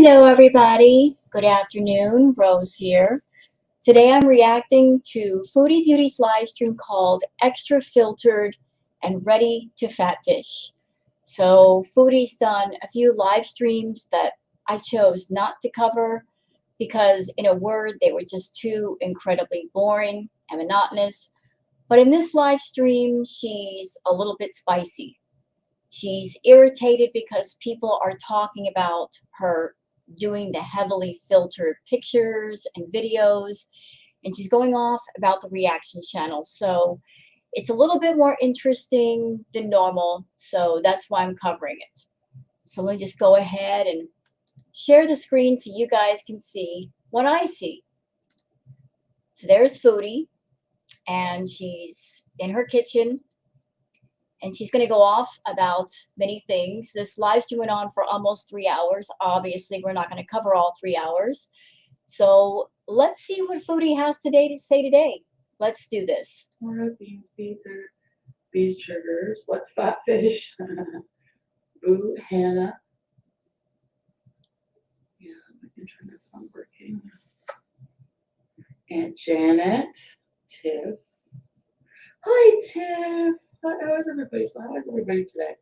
Hello everybody, good afternoon, Rose here. Today I'm reacting to Foodie Beauty's live stream called Extra Filtered and Ready to Fatfish. So Foodie's done a few live streams that I chose not to cover because in a word they were just too incredibly boring and monotonous. But in this live stream she's a little bit spicy. She's irritated because people are talking about her doing the heavily filtered pictures and videos, and she's going off about the reaction channel. So it's a little bit more interesting than normal, so that's why I'm covering it. So let me just go ahead and share the screen so you guys can see what I see. So there's Foodie, and she's in her kitchen. And she's going to go off about many things. This live stream went on for almost 3 hours. Obviously, we're not going to cover all 3 hours. So let's see what Foodie has today to say today. Let's do this. More beans, bees triggers. Let's Fatfish. Boo, Hannah. Yeah, I can turn this on working. Aunt Janet. Tiff. Hi, Tiff. How is everybody? So how is everybody today?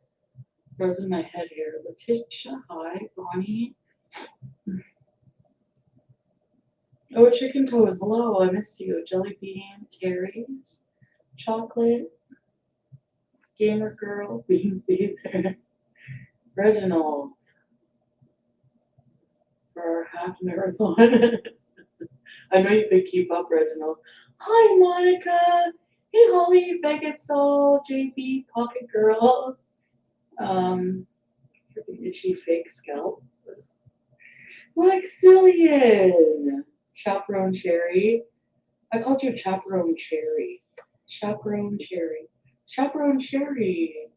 Throws in my head here. Letitia. Hi, Bonnie. Oh, Chicken Toes. Hello, I missed you. Jelly Bean, Terry's, Chocolate, Gamer Girl, Bean Beater, Reginald for our half marathon. I know you could keep up, Reginald. Hi, Monica. Hey, Holly, Vegas Doll, JB, Pocket Girl. Itchy fake scalp. Maxillian. Chaperone Cherry. I called you Chaperone Cherry. Chaperone Cherry. Chaperone Cherry.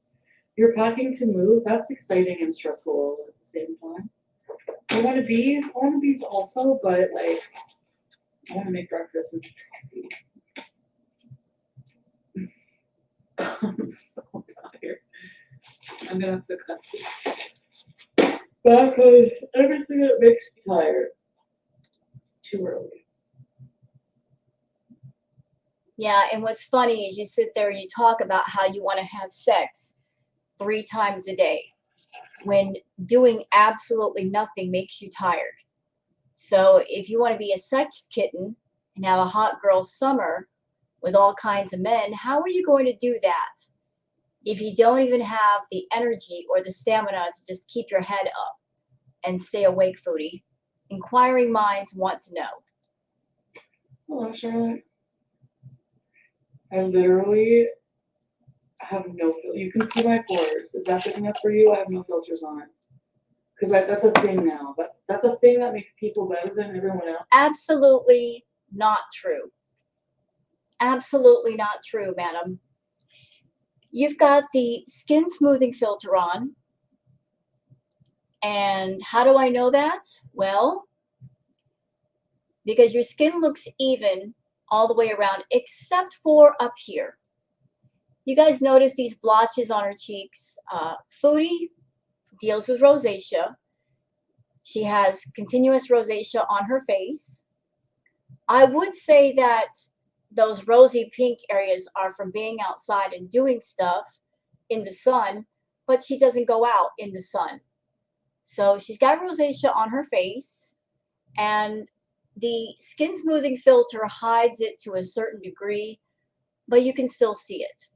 You're packing to move? That's exciting and stressful at the same time. I want to bees also, but like, I want to make breakfast and I'm so tired. I'm gonna have to cut this. Because everything that makes me tired. Too early. Yeah, and what's funny is you sit there and you talk about how you want to have sex 3 times a day when doing absolutely nothing makes you tired. So if you want to be a sex kitten and have a hot girl summer with all kinds of men, how are you going to do that if you don't even have the energy or the stamina to just keep your head up and stay awake, Foodie? Inquiring minds want to know. Hello, Charlotte. I literally have no filter. You can see my pores. Is that good enough for you? I have no filters on it. Because that's a thing now. That's a thing that makes people better than everyone else. Absolutely not true. Absolutely not true, madam. You've got the skin smoothing filter on. And how do I know that? Well, because your skin looks even all the way around except for up here. You guys notice these blotches on her cheeks. Foodie deals with rosacea. She has continuous rosacea on her face. I would say that those rosy pink areas are from being outside and doing stuff in the sun, but she doesn't go out in the sun. So she's got rosacea on her face, and the skin smoothing filter hides it to a certain degree, but you can still see it.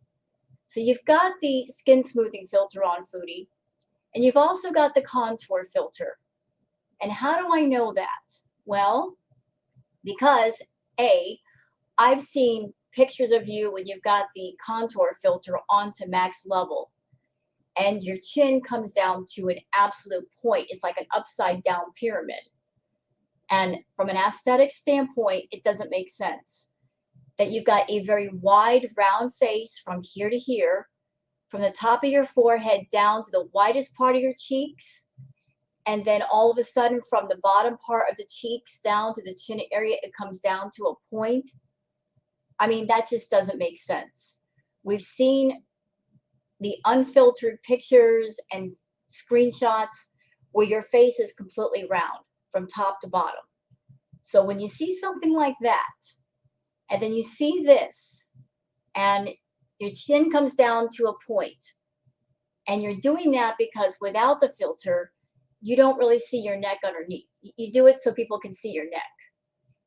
So you've got the skin smoothing filter on, Foodie, and you've also got the contour filter. And how do I know that? Well, because A, I've seen pictures of you when you've got the contour filter onto max level and your chin comes down to an absolute point. It's like an upside down pyramid. And from an aesthetic standpoint, it doesn't make sense that you've got a very wide round face from here to here, from the top of your forehead down to the widest part of your cheeks, and then all of a sudden from the bottom part of the cheeks down to the chin area, it comes down to a point. I mean, that just doesn't make sense. We've seen the unfiltered pictures and screenshots where your face is completely round from top to bottom. So when you see something like that, and then you see this, and your chin comes down to a point, and you're doing that because without the filter, you don't really see your neck underneath. You do it so people can see your neck.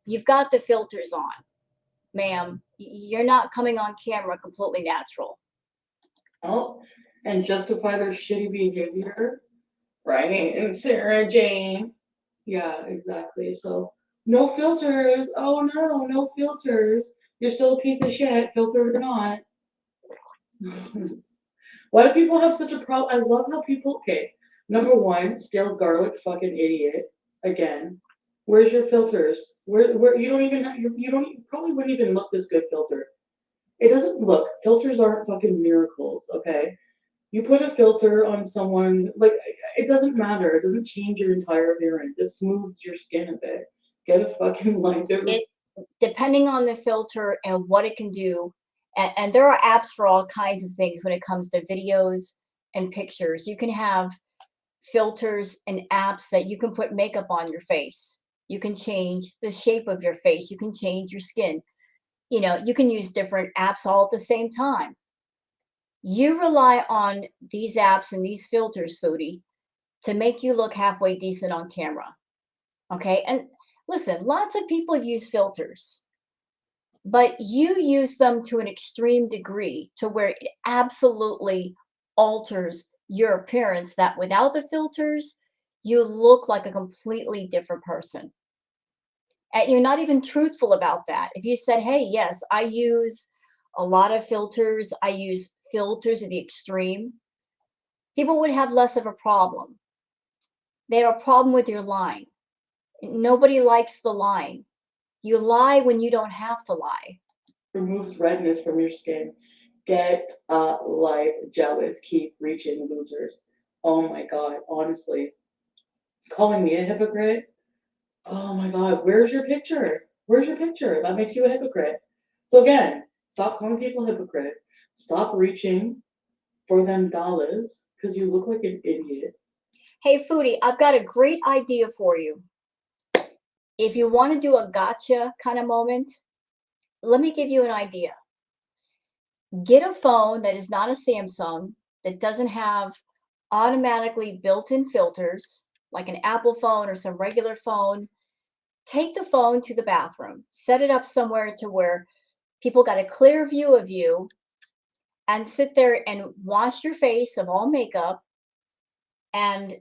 You've got the filters on, ma'am. You're not coming on camera completely natural. Oh, and justify their shitty behavior, right? And Sarah Jane. Yeah, exactly. So no filters. Oh no, no filters. You're still a piece of shit, filtered or not. Why do people have such a problem? I love how people. Okay, number one, still garlic fucking idiot again. Where's your filters? Where you don't even you probably wouldn't even look this good filtered. It doesn't look. Filters aren't fucking miracles, okay? You put a filter on someone, like, it doesn't matter. It doesn't change your entire appearance. It smooths your skin a bit. Get a fucking, like, It, depending on the filter and what it can do, and there are apps for all kinds of things when it comes to videos and pictures. You can have filters and apps that you can put makeup on your face. You can change the shape of your face. You can change your skin. You can use different apps all at the same time. You rely on these apps and these filters, Foodie, to make you look halfway decent on camera. Okay. And listen, lots of people use filters, but you use them to an extreme degree to where it absolutely alters your appearance, that without the filters, you look like a completely different person. And you're not even truthful about that. If you said, hey, yes, I use a lot of filters, I use filters to the extreme, people would have less of a problem. They have a problem with your lying. Nobody likes the lying. You lie when you don't have to lie. removes redness from your skin. Get life jealous. Keep reaching, losers. Oh my god, honestly. Calling me a hypocrite? Oh my god, where's your picture? Where's your picture? That makes you a hypocrite. So again, stop calling people hypocrites. Stop reaching for them dollars because you look like an idiot. Hey, Foodie, I've got a great idea for you. If you want to do a gotcha kind of moment, let me give you an idea. Get a phone that is not a Samsung, that doesn't have automatically built-in filters, like an Apple phone or some regular phone. Take the phone to the bathroom, set it up somewhere to where people got a clear view of you, and sit there and wash your face of all makeup. And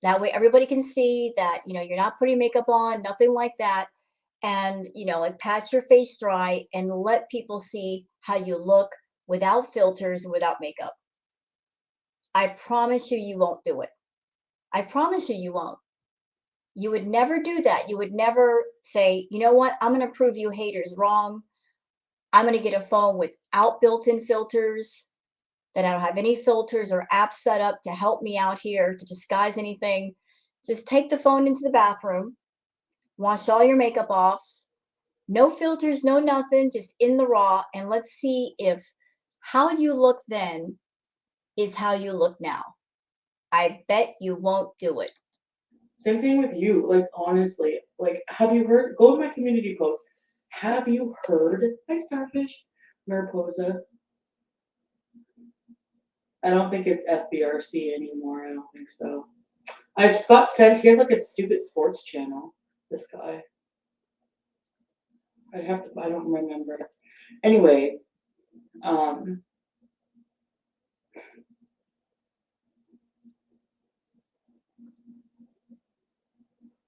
that way everybody can see that, you're not putting makeup on, nothing like that. And, like pat your face dry and let people see how you look without filters and without makeup. I promise you, you won't do it. I promise you, you won't. You would never do that. You would never say, you know what? I'm going to prove you haters wrong. I'm going to get a phone without built-in filters, that I don't have any filters or apps set up to help me out here to disguise anything. Just take the phone into the bathroom, wash all your makeup off, no filters, no nothing, just in the raw, and let's see if how you look then is how you look now. I bet you won't do it. Same thing with you. Like honestly, like have you heard? Go to my community post. Have you heard? Hi, Starfish. Mariposa. I don't think it's FBRC anymore. I don't think so. I just got sent. He has like a stupid sports channel. This guy. I have to. I don't remember. Anyway, um,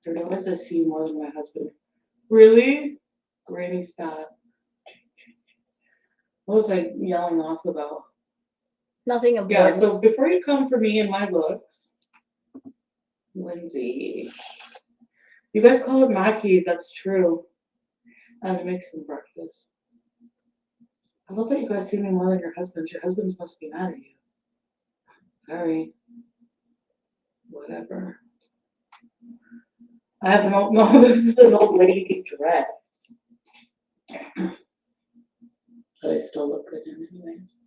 I realize I see more than my husband. Really? Granny, stop. What was I yelling off about? Nothing Yeah. important. So before you come for me and my looks, Lindsay, you guys call it Mackey's. That's true. I had to make some breakfast. I love that you guys see me more than your husbands. Your husbands must be mad at you. Sorry. Whatever. I have no, this is an old lady dress. But I still look good in anyways.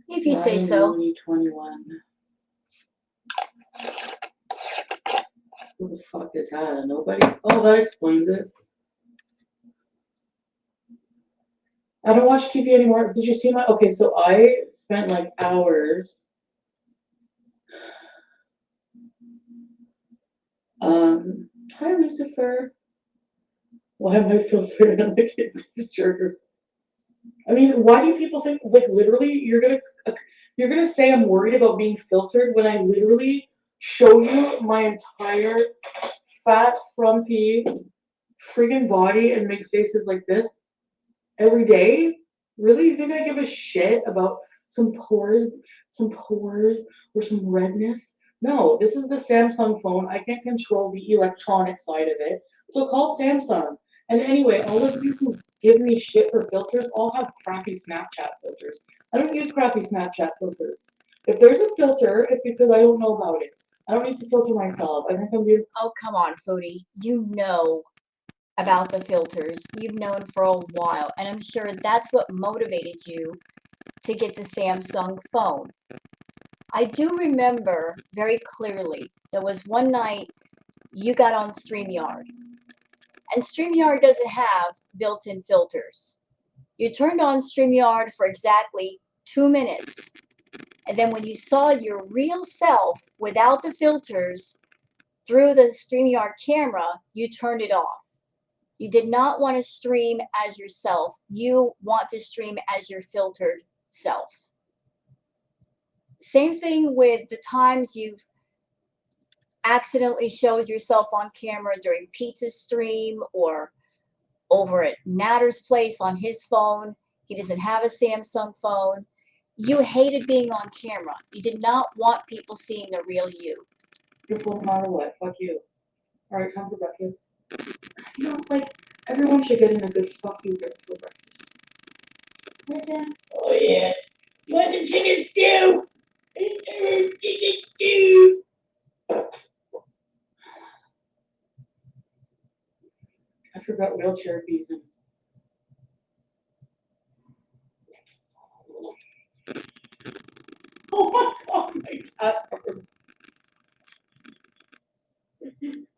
If you say Ryan so. Mooney 21. Who the fuck is that? Nobody? Oh, that explains it. I don't watch TV anymore. Did you see my? Okay, so I spent like hours. Hi Lucifer. Why am I filtering on the these jerkers? I mean, why do people think like literally you're gonna say I'm worried about being filtered when I literally show you my entire fat, frumpy, friggin' body and make faces like this every day? Really? You think I give a shit about some pores, or some redness? No, this is the Samsung phone. I can't control the electronic side of it. So call Samsung. And anyway, all of you who give me shit for filters all have crappy Snapchat filters. I don't use crappy Snapchat filters. If there's a filter, it's because I don't know about it. I don't need to filter myself. I think I'm being. Oh, come on, Foodie. You know about the filters. You've known for a while, and I'm sure that's what motivated you to get the Samsung phone. I do remember very clearly there was one night you got on StreamYard, and StreamYard doesn't have built-in filters. You turned on StreamYard for exactly 2 minutes, and then when you saw your real self without the filters through the StreamYard camera, you turned it off. You did not want to stream as yourself. You want to stream as your filtered self. Same thing with the times you've accidentally showed yourself on camera during Pizza Stream or over at Nader's place on his phone. He doesn't have a Samsung phone. You hated being on camera. You did not want people seeing the real you. You're full no matter what. Fuck you. Alright, time for breakfast. You know, like, everyone should get in a good fuck you for breakfast. Oh yeah. You want the chicken stew? Chicken stew. I forgot wheelchair fees and oh my god, my cat hurts.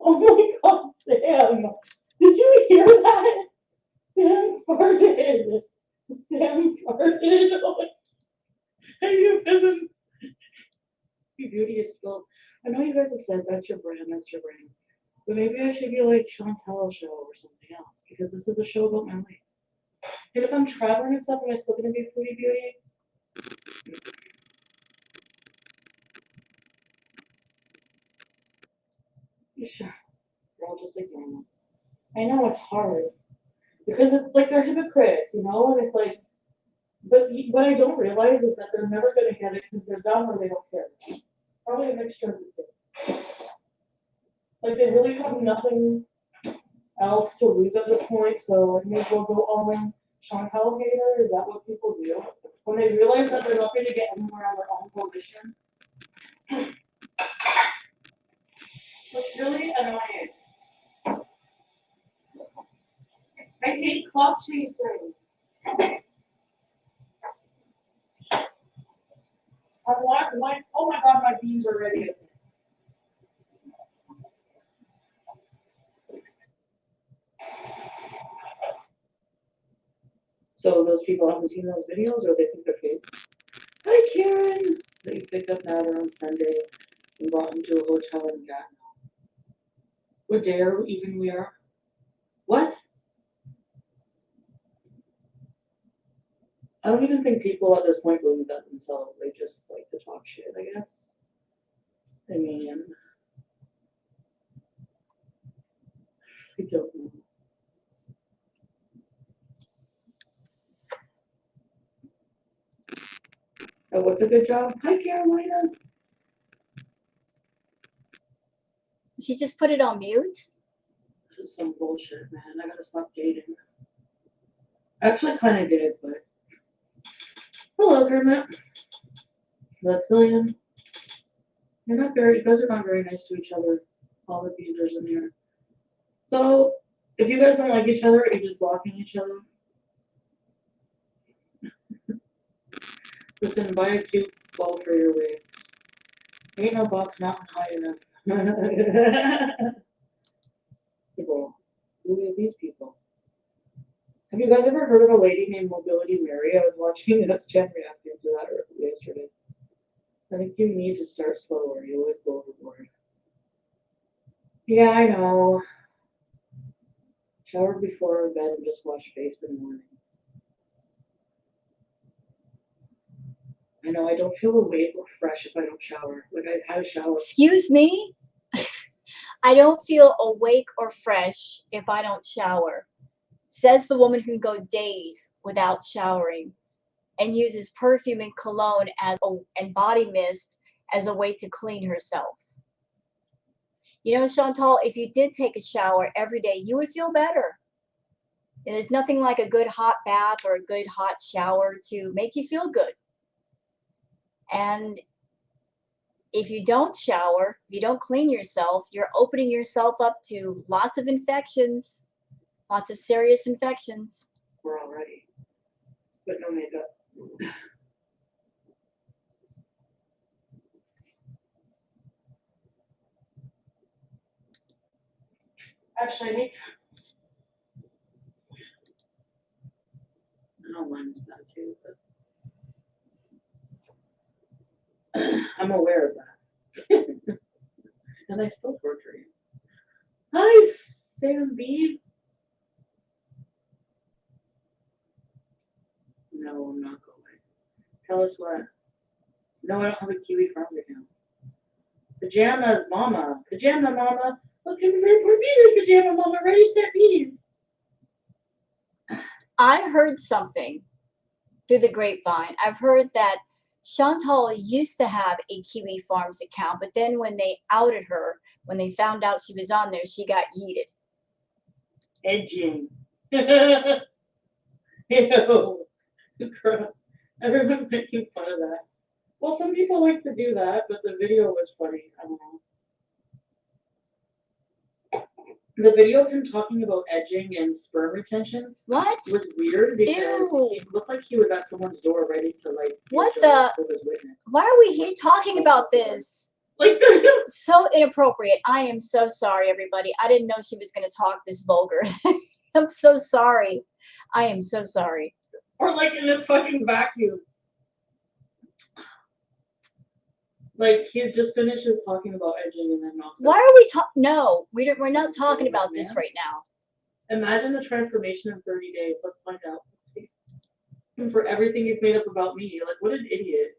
Oh my god, Sam. Did you hear that? Sam farted. Sam farted. Oh, and you haven't. Beauty is still. I know you guys have said that's your brand, that's your brand. But maybe I should be like Chantel show or something else because this is a show about my life. And if I'm traveling and stuff, am I still gonna be Foodie Beauty? You sure? Girl, just ignore them. I know it's hard because it's like they're hypocrites, you know, and it's like. But what I don't realize is that they're never gonna get it because they're dumb or they don't care. Probably a mixture of the two. Like they really have nothing else to lose at this point, so I may as well go all in Chantel hater. Is that what people do? When they realize that they're not going to get anywhere on their own volition. It's really annoying. I hate clock chasing. I want like, oh my god, my beans are ready. So those people haven't seen those videos or they think they're fake. Hi Karen! That you picked up Nader on Sunday and brought him to a hotel in Gatineau. What day are even we are? What? I don't even think people at this point believe that themselves. They just like to talk shit, I guess. I mean, I don't know. Oh, what's a good job? Hi, Carolina. She just put it on mute. This is some bullshit, man. I gotta stop dating. Actually, kind of did, but. Hello, Kermit. Letzillian. You're not very. You guys are not very nice to each other. All the users in here. So, if you guys don't like each other, you're just blocking each other. Listen, buy a cute ball for your wigs. Ain't no box mountain high enough. People. Who are these people? Have you guys ever heard of a lady named Mobility Mary? I was watching this Jen reacting to that yesterday. I think you need to start slower. You always go overboard. Yeah, I know. Shower before bed and just wash face in the morning. I know I don't feel awake or fresh if I don't shower. Like I've had a shower. Excuse me? I don't feel awake or fresh if I don't shower. Says the woman who can go days without showering and uses perfume and cologne and body mist as a way to clean herself. You know, Chantal, if you did take a shower every day, you would feel better. And there's nothing like a good hot bath or a good hot shower to make you feel good. And if you don't shower, if you don't clean yourself, you're opening yourself up to lots of infections, lots of serious infections. We're all ready, but no makeup. Actually, I don't mind that too, but I'm aware of that. And I still torture you. Hi, Sam B. No, I'm not going. Tell us what. No, I don't have a Kiwi farm account. Pajamas, mama. Pajama, mama. Look at me, pajama, mama. Ready, set, bees. I heard something through the grapevine. I've heard that Chantal used to have a Kiwi Farms account, but then when they outed her, when they found out she was on there, she got yeeted. Edging. Ew. Everyone's making fun of that. Well, some people like to do that, but the video was funny. I don't know. The video of him talking about edging and sperm retention What? was weird because Ew. he looked like he was at someone's door ready to like. What the? Why are we here talking about this? Like so inappropriate. I am so sorry, everybody. I didn't know she was going to talk this vulgar. I'm so sorry. I am so sorry. Or like in a fucking vacuum. Like he just finishes talking about edging and then knocks. Why are we talking? No, we're not talking about this right now. Imagine the transformation in 30 days. Let's find out. Let's see. And for everything he's made up about me, like what an idiot.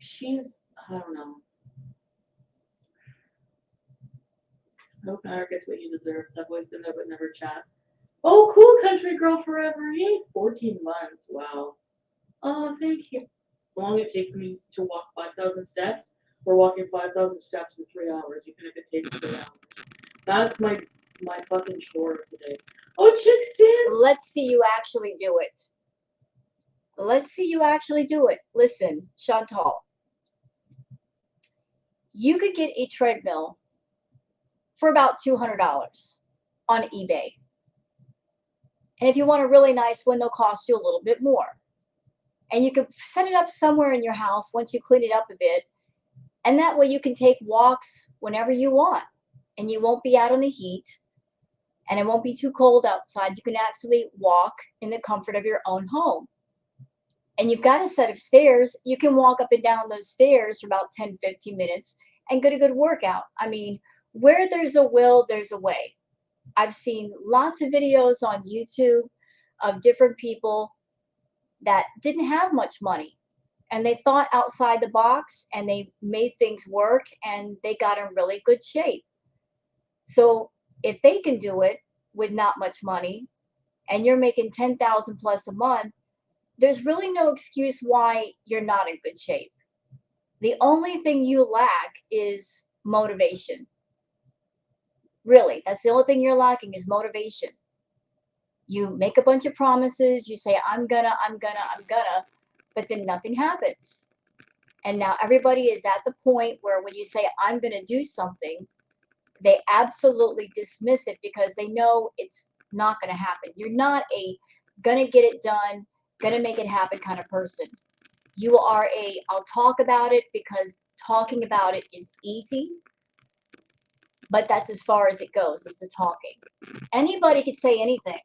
She's, I don't know. I hope Nader gets what he deserves. I've always been there but never chat. Oh, cool, country girl forever. Yay, 14 months. Wow. Oh, thank you. How long it takes me to walk 5,000 steps? We're walking 5,000 steps in 3 hours, even if it takes 3 hours. That's my fucking chore today. Oh, chick stand. Let's see you actually do it. Let's see you actually do it. Listen, Chantal. You could get a treadmill for about $200 on eBay. And if you want a really nice one, they'll cost you a little bit more. And you can set it up somewhere in your house once you clean it up a bit. And that way you can take walks whenever you want. And you won't be out in the heat. And it won't be too cold outside. You can actually walk in the comfort of your own home. And you've got a set of stairs. You can walk up and down those stairs for about 10, 15 minutes and get a good workout. I mean, where there's a will, there's a way. I've seen lots of videos on YouTube of different people that didn't have much money and they thought outside the box and they made things work and they got in really good shape. So if they can do it with not much money and you're making 10,000 plus a month, there's really no excuse why you're not in good shape. The only thing you lack is motivation. Really, that's the only thing you're lacking is motivation. You make a bunch of promises. You say, I'm gonna, but then nothing happens. And now everybody is at the point where when you say, I'm gonna do something, they absolutely dismiss it because they know it's not gonna happen. You're not a gonna get it done, gonna make it happen kind of person. You are a, I'll talk about it because talking about it is easy, but that's as far as it goes, is the talking. Anybody could say anything.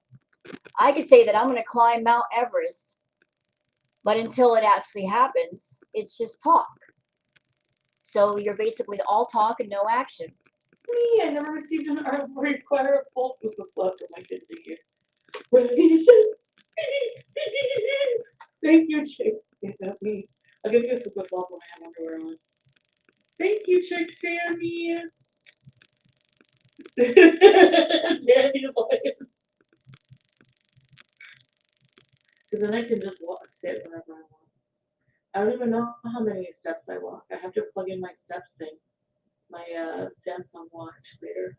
I could say that I'm going to climb Mount Everest, but until it actually happens, it's just talk. So you're basically all talk and no action. Me, I never received an require a full proof of blood for my kids a year. Thank you, Chick. That's me. I'll give you a flip flop when I have underwear on. Thank you, Chick Sammy. Dandelion. Because then I can just sit whenever I want. I don't even know how many steps I walk. I have to plug in my steps thing, my Samsung watch later.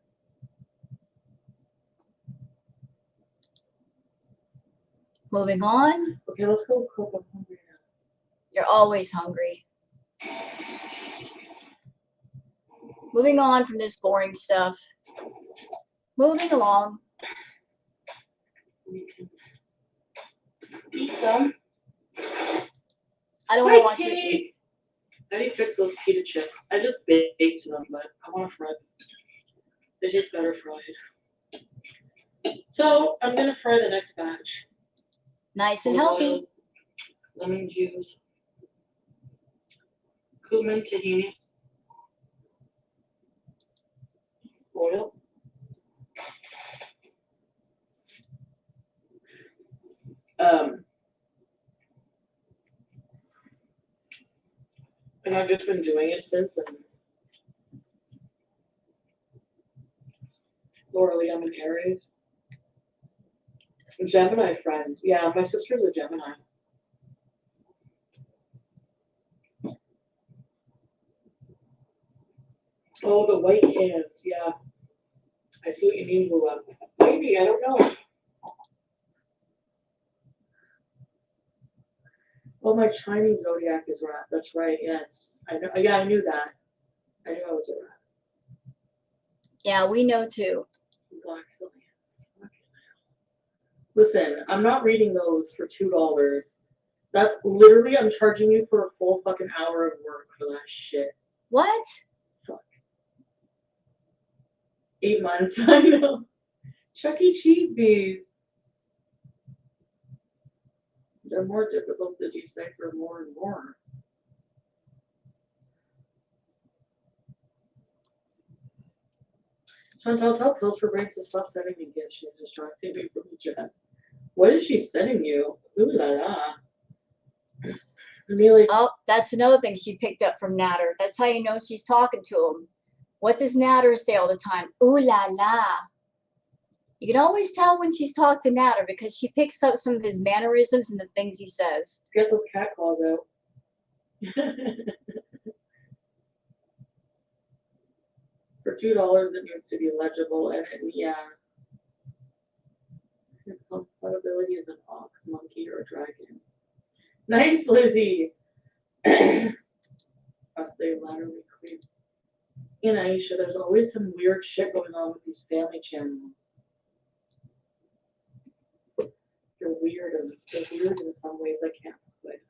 Moving on. Okay, let's go cook. I'm hungry now. You're always hungry. Moving on from this boring stuff. Moving along. We can eat them. I don't want to watch you eat. I need to fix those pita chips. I just baked them, but I want to fry them. They taste better fried. So I'm gonna fry the next batch. Nice and healthy. Lemon juice, cumin, tahini, oil. And I've just been doing it since then. Laura Lee, I'm an Aries. Gemini friends. Yeah, my sister's a Gemini. Oh, the white hands. Yeah. I see what you mean, Lua. Maybe, I don't know. Oh, my Chinese zodiac is rat. That's right, yes. I know. Yeah, I knew that. I knew I was a rat. Yeah, we know too. Black Cillian. Listen, I'm not reading those for $2. That's literally, I'm charging you for a full fucking hour of work for that shit. What? Fuck. 8 months, I know. Chuck E. Cheese bees. They're more difficult to decipher more and more. Chantal, tell Pills for Brains to stop sending me gifts. She's distracting me from the chat. What is she sending you? Ooh la la. Amelia. Oh, that's another thing she picked up from Nader. That's how you know she's talking to him. What does Nader say all the time? Ooh la la. You can always tell when she's talking to Nader because she picks up some of his mannerisms and the things he says. Get those cat claws out. For $2, it needs to be legible, and yeah. His compatibility is an ox, monkey, or a dragon. Nice, Lizzie. As they laterally creep. In Aisha, there's always some weird shit going on with these family channels. They're weird in some ways. I can't play.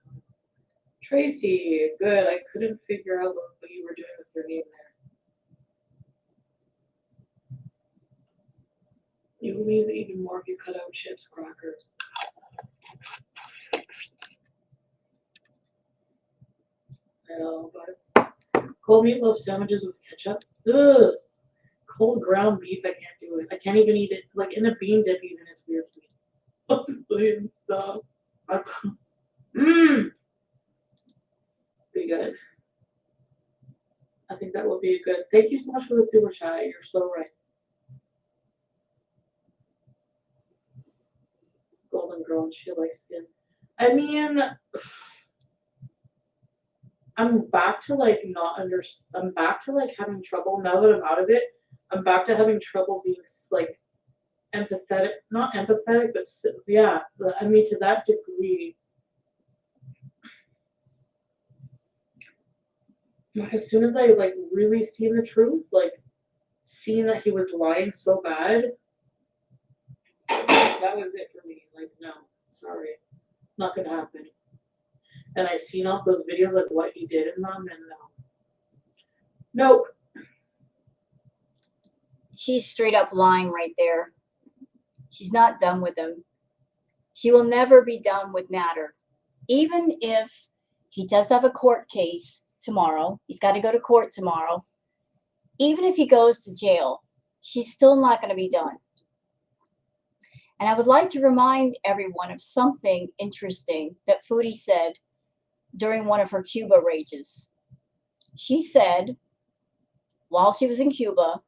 Tracy, good. I couldn't figure out what you were doing with your name there. You will need even more if you cut out chips, crackers. I know, but cold meatloaf sandwiches with ketchup. Ugh. Cold ground beef, I can't do it. I can't even eat it. Like in a bean dip, even it's weird to me. Honestly and stuff. Mmm. Be good. I think that will be good. Thank you so much for the super chat. You're so right. Golden girl and she likes skin. I mean, I'm back to like I'm back to like having trouble now that I'm out of it. I'm back to having trouble being like empathetic, not empathetic, but yeah, I mean, to that degree. Like, as soon as I like really seen the truth, like seeing that he was lying so bad, that was it for me. Like, no, sorry, not gonna happen. And I seen all those videos, like what he did in them, and nope. She's straight up lying right there. She's not done with him. She will never be done with Nader. Even if he does have a court case tomorrow, he's got to go to court tomorrow. Even if he goes to jail, she's still not going to be done. And I would like to remind everyone of something interesting that Foodie said during one of her Cuba rages. She said, while she was in Cuba,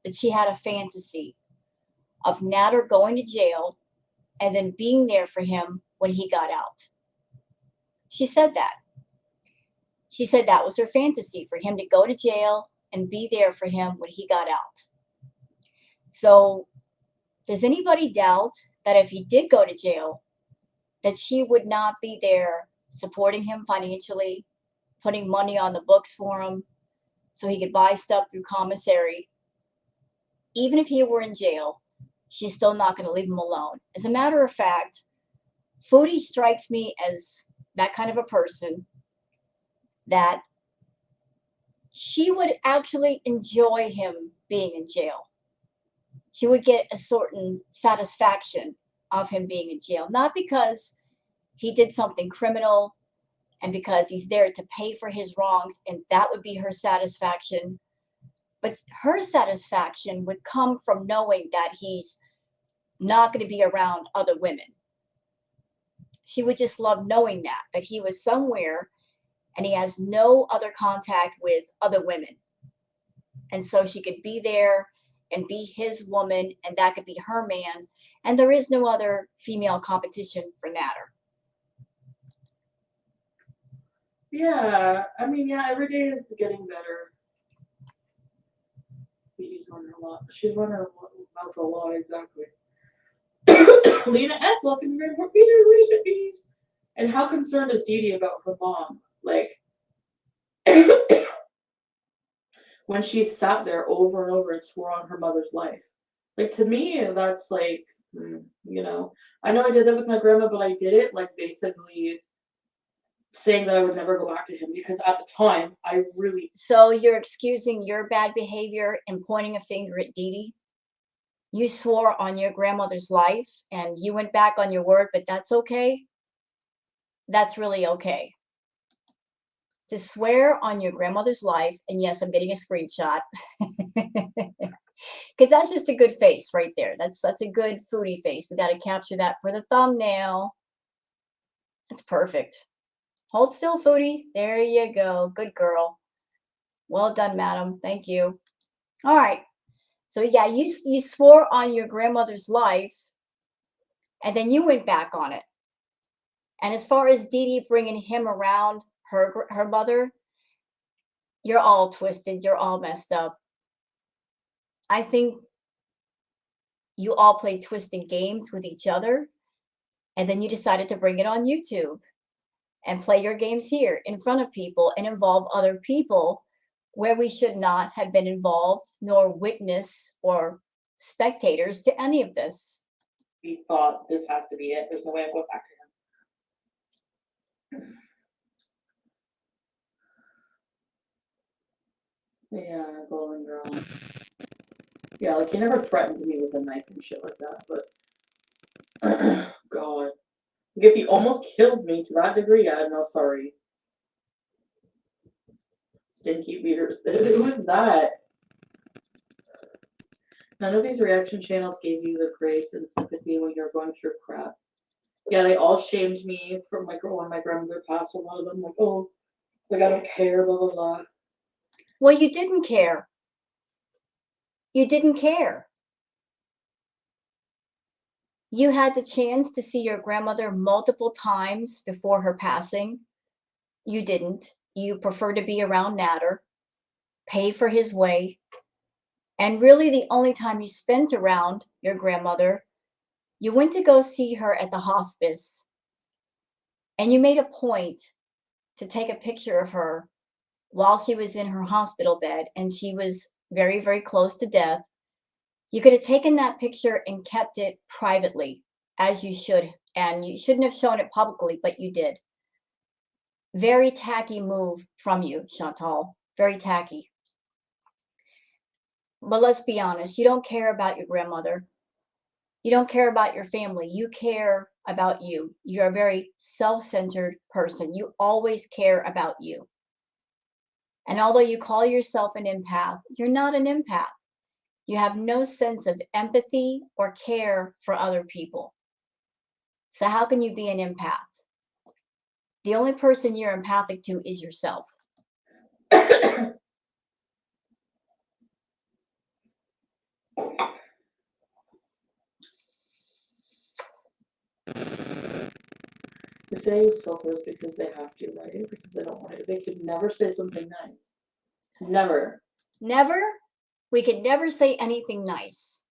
that she had a fantasy of Nader going to jail and then being there for him when he got out. She said that. She said that was her fantasy, for him to go to jail and be there for him when he got out. So does anybody doubt that if he did go to jail, that she would not be there supporting him financially, putting money on the books for him so he could buy stuff through commissary? Even if he were in jail, she's still not going to leave him alone. As a matter of fact, Foodie strikes me as that kind of a person that she would actually enjoy him being in jail. She would get a certain satisfaction of him being in jail, not because he did something criminal and because he's there to pay for his wrongs, and that would be her satisfaction. But her satisfaction would come from knowing that he's not going to be around other women. She would just love knowing that he was somewhere and he has no other contact with other women. And so she could be there and be his woman, and that could be her man. And there is no other female competition for Nader. Yeah, I mean, yeah, every day is getting better. She's running a lot. She's running her mouth a lot, exactly. Lena S. Welcome to Report Peter. Where should be? And how concerned is Dee Dee about her mom? Like, when she sat there over and over and swore on her mother's life. Like, to me, that's like, you know, I know I did that with my grandma, but I did it like basically saying that I would never go back to him because at the time I really. So you're excusing your bad behavior and pointing a finger at Dee Dee? You swore on your grandmother's life and you went back on your word, but that's okay? That's really okay. To swear on your grandmother's life, and yes, I'm getting a screenshot, because that's just a good face right there. That's a good Foodie face. We got to capture that for the thumbnail. That's perfect. Hold still, Foodie. There you go. Good girl. Well done, madam. Thank you. All right. So yeah, you swore on your grandmother's life, and then you went back on it. And as far as Dee Dee bringing him around her mother, you're all twisted. You're all messed up. I think you all played twisted games with each other, and then you decided to bring it on YouTube and play your games here in front of people and involve other people where we should not have been involved, nor witness or spectators to any of this. We thought this has to be it. There's no way I go back to him. Yeah, Golden Girl. Yeah, like he never threatened me with a knife and shit like that, but God. Like if he almost killed me to that degree, yeah, no, sorry. Stinky beaters. Who is that? None of these reaction channels gave you the grace and sympathy when you're going through crap. Yeah, they all shamed me from like when my grandmother passed. A lot of them like, oh, like I don't care, blah blah blah. Well, you didn't care. You didn't care. You had the chance to see your grandmother multiple times before her passing. You didn't. You prefer to be around Nader, pay for his way, And really the only time you spent around your grandmother, you went to go see her at the hospice, and you made a point to take a picture of her while she was in her hospital bed and she was very, very close to death. You could have taken that picture and kept it privately, as you should, and you shouldn't have shown it publicly, but you did. Very tacky move from you, Chantal. Very tacky. But let's be honest, you don't care about your grandmother. You don't care about your family. You care about you. You're a very self-centered person. You always care about you. And although you call yourself an empath, you're not an empath. You have no sense of empathy or care for other people. So how can you be an empath? The only person you're empathic to is yourself. They say I use filters because they have to, right? Because they don't want to. They could never say something nice. Never. Never? We could never say anything nice.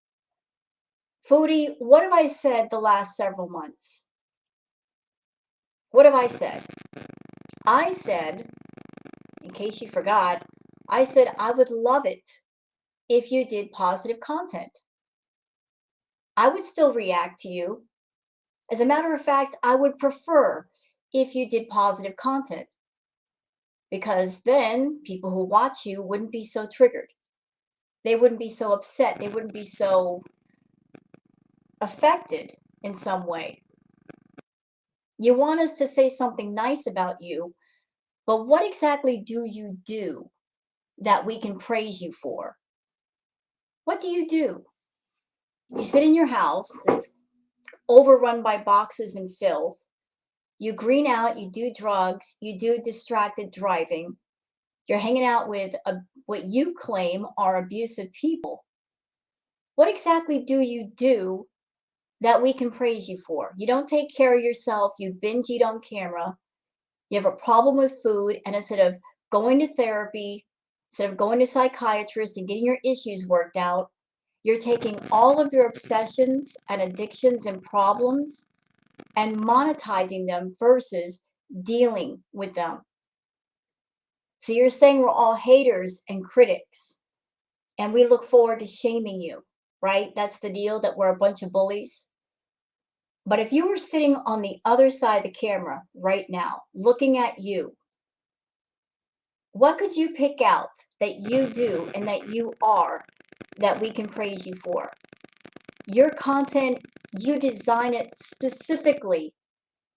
Foodie, what have I said the last several months? What have I said? I said, in case you forgot, I said I would love it if you did positive content. I would still react to you. As a matter of fact, I would prefer if you did positive content, because then people who watch you wouldn't be so triggered. They wouldn't be so upset. They wouldn't be so affected in some way. You want us to say something nice about you, but what exactly do you do that we can praise you for? What do? You sit in your house that's overrun by boxes and filth. You green out, you do drugs, you do distracted driving. You're hanging out with what you claim are abusive people. What exactly do you do that we can praise you for? You don't take care of yourself, you binge eat on camera, you have a problem with food, and instead of going to therapy, instead of going to psychiatrists and getting your issues worked out, you're taking all of your obsessions and addictions and problems and monetizing them versus dealing with them. So you're saying we're all haters and critics, and we look forward to shaming you, right? That's the deal, that we're a bunch of bullies. But if you were sitting on the other side of the camera right now, looking at you, what could you pick out that you do and that you are that we can praise you for? Your content, you design it specifically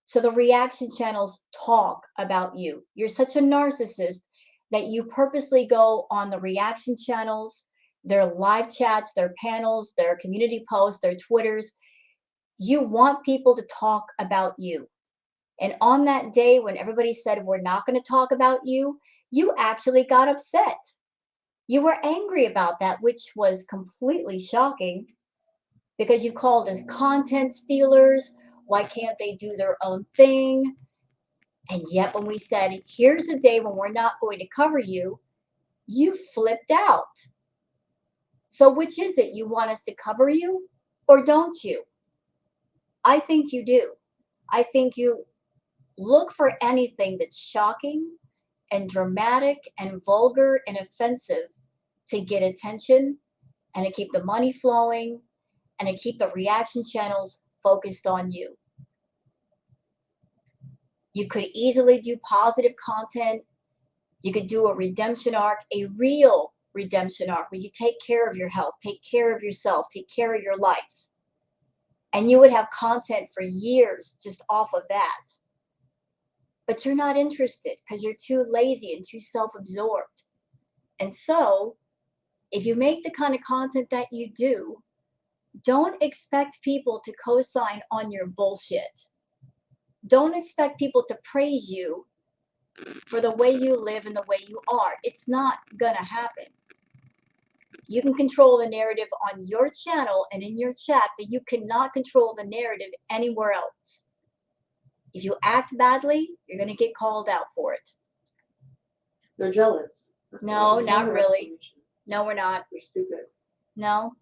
so the reaction channels talk about you. You're such a narcissist that you purposely go on the reaction channels, their live chats, their panels, their community posts, their Twitters. You want people to talk about you. And on that day when everybody said, we're not going to talk about you, you actually got upset. You were angry about that, which was completely shocking, because you called us content stealers. Why can't they do their own thing? And yet when we said, here's a day when we're not going to cover you, you flipped out. So which is it? You want us to cover you or don't you? I think you do. I think you look for anything that's shocking and dramatic and vulgar and offensive to get attention and to keep the money flowing and to keep the reaction channels focused on you. You could easily do positive content. You could do a redemption arc, a real redemption arc, where you take care of your health, take care of yourself, take care of your life. And you would have content for years just off of that. But you're not interested because you're too lazy and too self-absorbed. And so, if you make the kind of content that you do, don't expect people to co-sign on your bullshit. Don't expect people to praise you for the way you live and the way you are. It's not gonna happen. You can control the narrative on your channel and in your chat, but you cannot control the narrative anywhere else. If you act badly, you're gonna get called out for it. They're jealous. No, not really. No, we're not. They're stupid. No?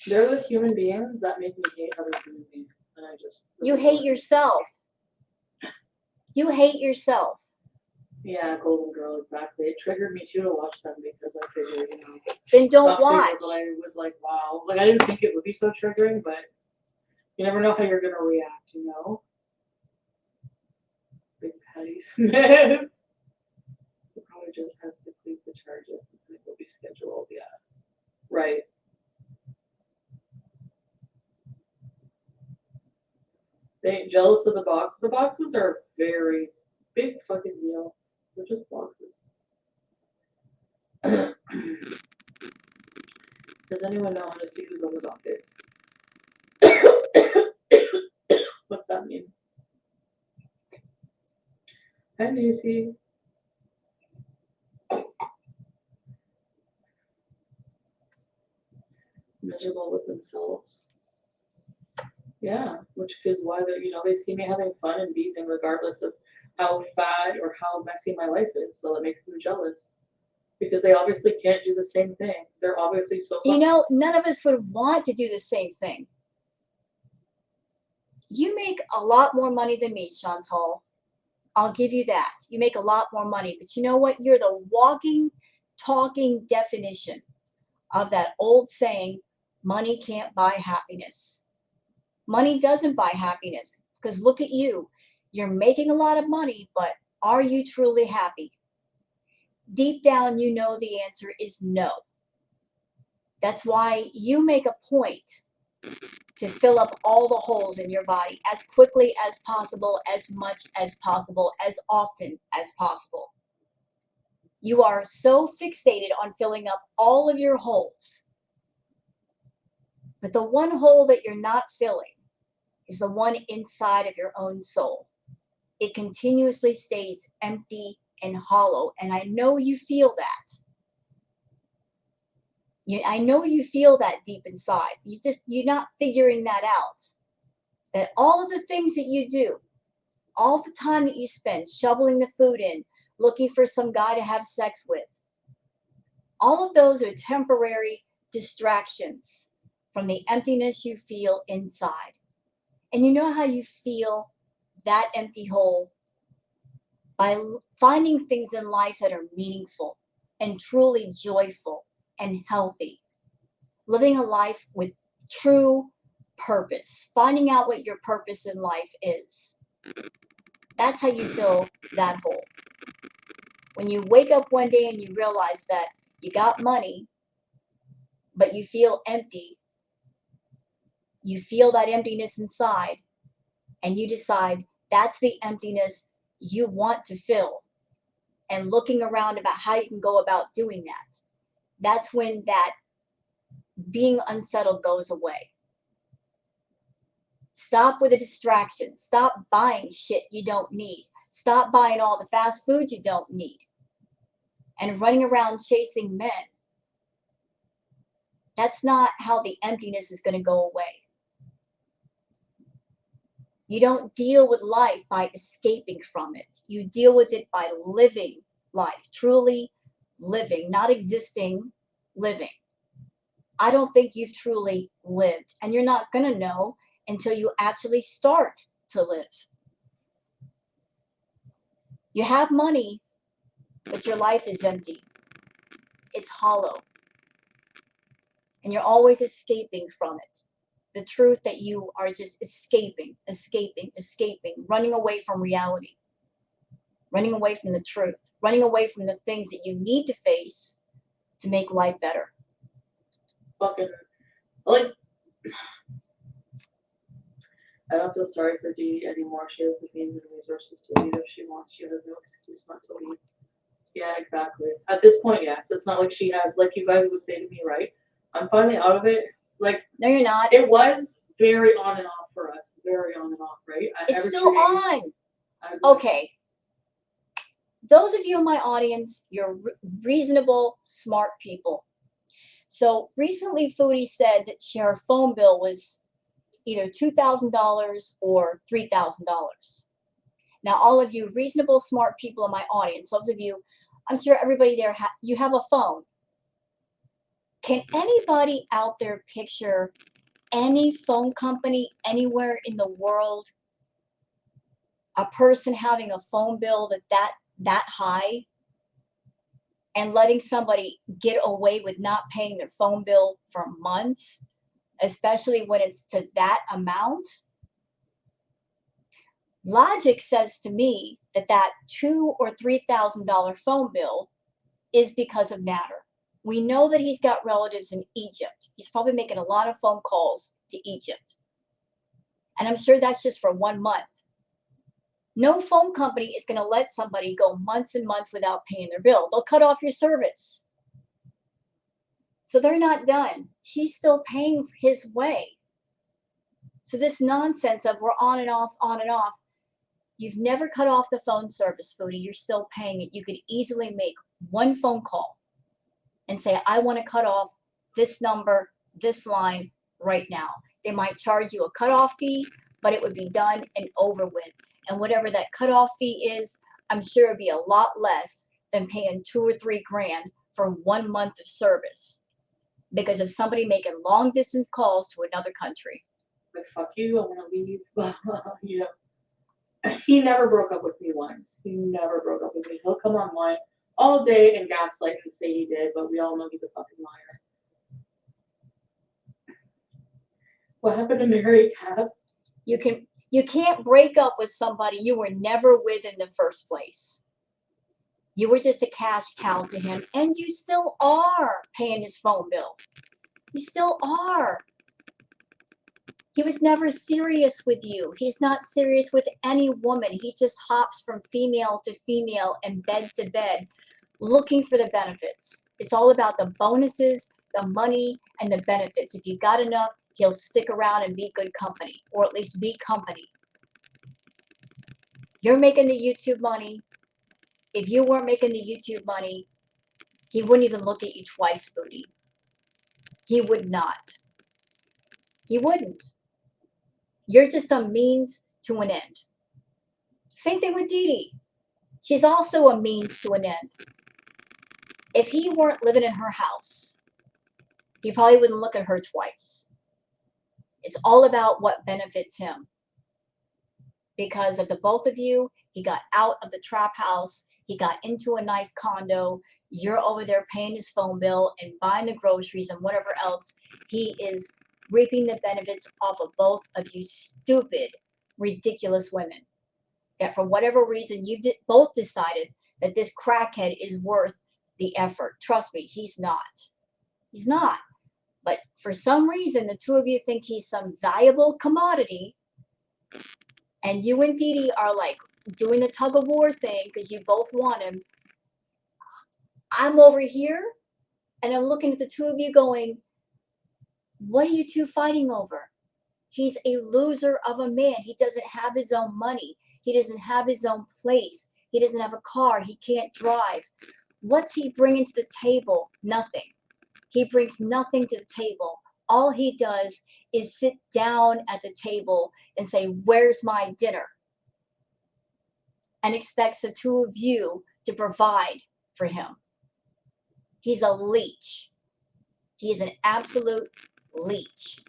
They're the human beings that make me hate other human beings. And I just... You hate yourself. You hate yourself. Yeah, Golden Girl, exactly. It triggered me too to watch them because I figured, you know... Then don't Not watch. triggered, but I was like, wow. Like, I didn't think it would be so triggering, but you never know how you're going to react, you know? Big Patty Smith. He probably just has to clean the charges and it will be scheduled, yeah. Right. They ain't jealous of the box. The boxes are very big fucking deal. They're just boxes. Does anyone know how to see who's on the docket? What's that mean? Hi, Macy. Miserable with themselves. Yeah, which is why they, you know, they see me having fun and beasing regardless of how fat or how messy my life is. So it makes them jealous because they obviously can't do the same thing. They're obviously so. You know, none of us would want to do the same thing. You make a lot more money than me, Chantal. I'll give you that. You make a lot more money. But you know what? You're the walking, talking definition of that old saying, money can't buy happiness. Money doesn't buy happiness because look at you. You're making a lot of money, but are you truly happy? Deep down, you know the answer is no. That's why you make a point to fill up all the holes in your body as quickly as possible, as much as possible, as often as possible. You are so fixated on filling up all of your holes. But the one hole that you're not filling is the one inside of your own soul. It continuously stays empty and hollow. And I know you feel that. I know you feel that deep inside. You're not figuring that out. That all of the things that you do, all the time that you spend shoveling the food in, looking for some guy to have sex with, all of those are temporary distractions from the emptiness you feel inside. And you know how you feel that empty hole? By finding things in life that are meaningful and truly joyful and healthy. Living a life with true purpose. Finding out what your purpose in life is. That's how you fill that hole. When you wake up one day and you realize that you got money, but you feel empty, you feel that emptiness inside, and you decide that's the emptiness you want to fill, and looking around about how you can go about doing that, that's when that being unsettled goes away. Stop with the distractions. Stop buying shit you don't need. Stop buying all the fast food you don't need and running around chasing men. That's not how the emptiness is going to go away. You don't deal with life by escaping from it. You deal with it by living life, truly living, not existing, living. I don't think you've truly lived, and you're not going to know until you actually start to live. You have money, but your life is empty. It's hollow. And you're always escaping from it. The truth that you are just escaping, running away from reality, running away from the truth, running away from the things that you need to face to make life better. Fucking, like, I don't feel sorry for Dee anymore. She has the means and resources to leave if she wants. She has no excuse not to leave. Yeah, exactly. At this point, yes. It's not like she has, like you guys would say to me, right? I'm finally out of it. Like, no, you're not. It was very on and off for us. Very on and off, right? It's still on. Okay. Those of you in my audience, you're reasonable, smart people. So recently, Foodie said that her phone bill was either $2,000 or $3,000. Now, all of you reasonable, smart people in my audience, those of you, I'm sure everybody there, you have a phone. Can anybody out there picture any phone company anywhere in the world, a person having a phone bill that high and letting somebody get away with not paying their phone bill for months, especially when it's to that amount? Logic says to me that that $2,000 or $3,000 phone bill is because of Nader. We know that he's got relatives in Egypt. He's probably making a lot of phone calls to Egypt. And I'm sure that's just for 1 month. No phone company is going to let somebody go months and months without paying their bill. They'll cut off your service. So they're not done. She's still paying his way. So this nonsense of we're on and off, on and off. You've never cut off the phone service, Foodie. You're still paying it. You could easily make one phone call and say, I want to cut off this number, this line right now. They might charge you a cutoff fee, but it would be done and over with. And whatever that cutoff fee is, I'm sure it'd be a lot less than paying $2 or $3 grand for 1 month of service because of somebody making long distance calls to another country. Like, fuck you, I want to leave. You know, he never broke up with me once. He never broke up with me. He'll come online all day and gaslight and say he did, but we all know he's a fucking liar. What happened to Mary Cap? You can't break up with somebody you were never with in the first place. You were just a cash cow to him, and you still are paying his phone bill. You still are. He was never serious with you. He's not serious with any woman. He just hops from female to female and bed to bed looking for the benefits. It's all about the bonuses, the money, and the benefits. If you got enough, he'll stick around and be good company, or at least be company. You're making the YouTube money. If you weren't making the YouTube money, he wouldn't even look at you twice, Foodie. He would not. He wouldn't. You're just a means to an end. Same thing with Dee Dee. She's also a means to an end. If he weren't living in her house, he probably wouldn't look at her twice. It's all about what benefits him. Because of the both of you, he got out of the trap house. He got into a nice condo. You're over there paying his phone bill and buying the groceries and whatever else. He is reaping the benefits off of both of you stupid, ridiculous women. That for whatever reason, you both decided that this crackhead is worth the effort. Trust me, he's not. He's not. But for some reason, the two of you think he's some valuable commodity. And you and Dee Dee are like doing the tug of war thing because you both want him. I'm over here and I'm looking at the two of you going, what are you two fighting over? He's a loser of a man. He doesn't have his own money. He doesn't have his own place. He doesn't have a car. He can't drive. What's he bringing to the table? Nothing. He brings nothing to the table. All he does is sit down at the table and say, where's my dinner? And expects the two of you to provide for him. He's a leech. He is an absolute leech.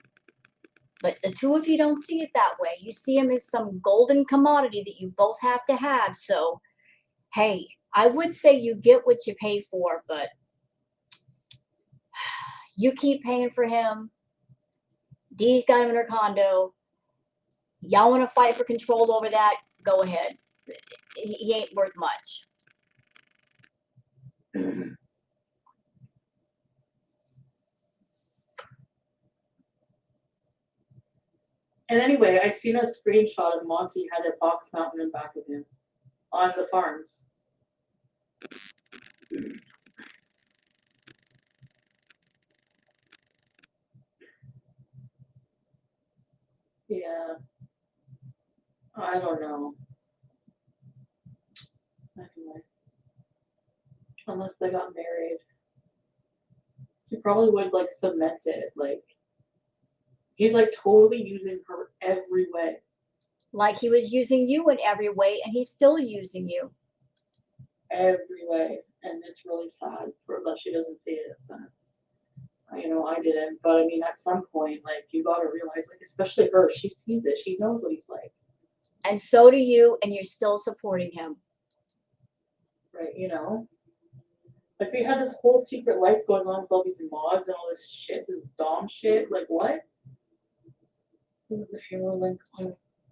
But the two of you don't see it that way. You see him as some golden commodity that you both have to have. So, hey, I would say you get what you pay for, but you keep paying for him. Dee's got him in her condo. Y'all want to fight for control over that? Go ahead. He ain't worth much. And anyway, I seen a screenshot of Monty had a box mountain in back of him on the farms. Yeah. I don't know. Anyway. Unless they got married. He probably would like cement it. Like he's like totally using her every way. Like he was using you in every way, and he's still using you. Every way. And it's really sad for that she doesn't see it. But you know, I didn't, but I mean, at some point, like, you gotta realize, like, especially her, she sees it, she knows what he's like. And so do you, and you're still supporting him. Right, you know? Like, we had this whole secret life going on with all these mods and all this shit, this Dom shit. Like, what? Who's the funeral link?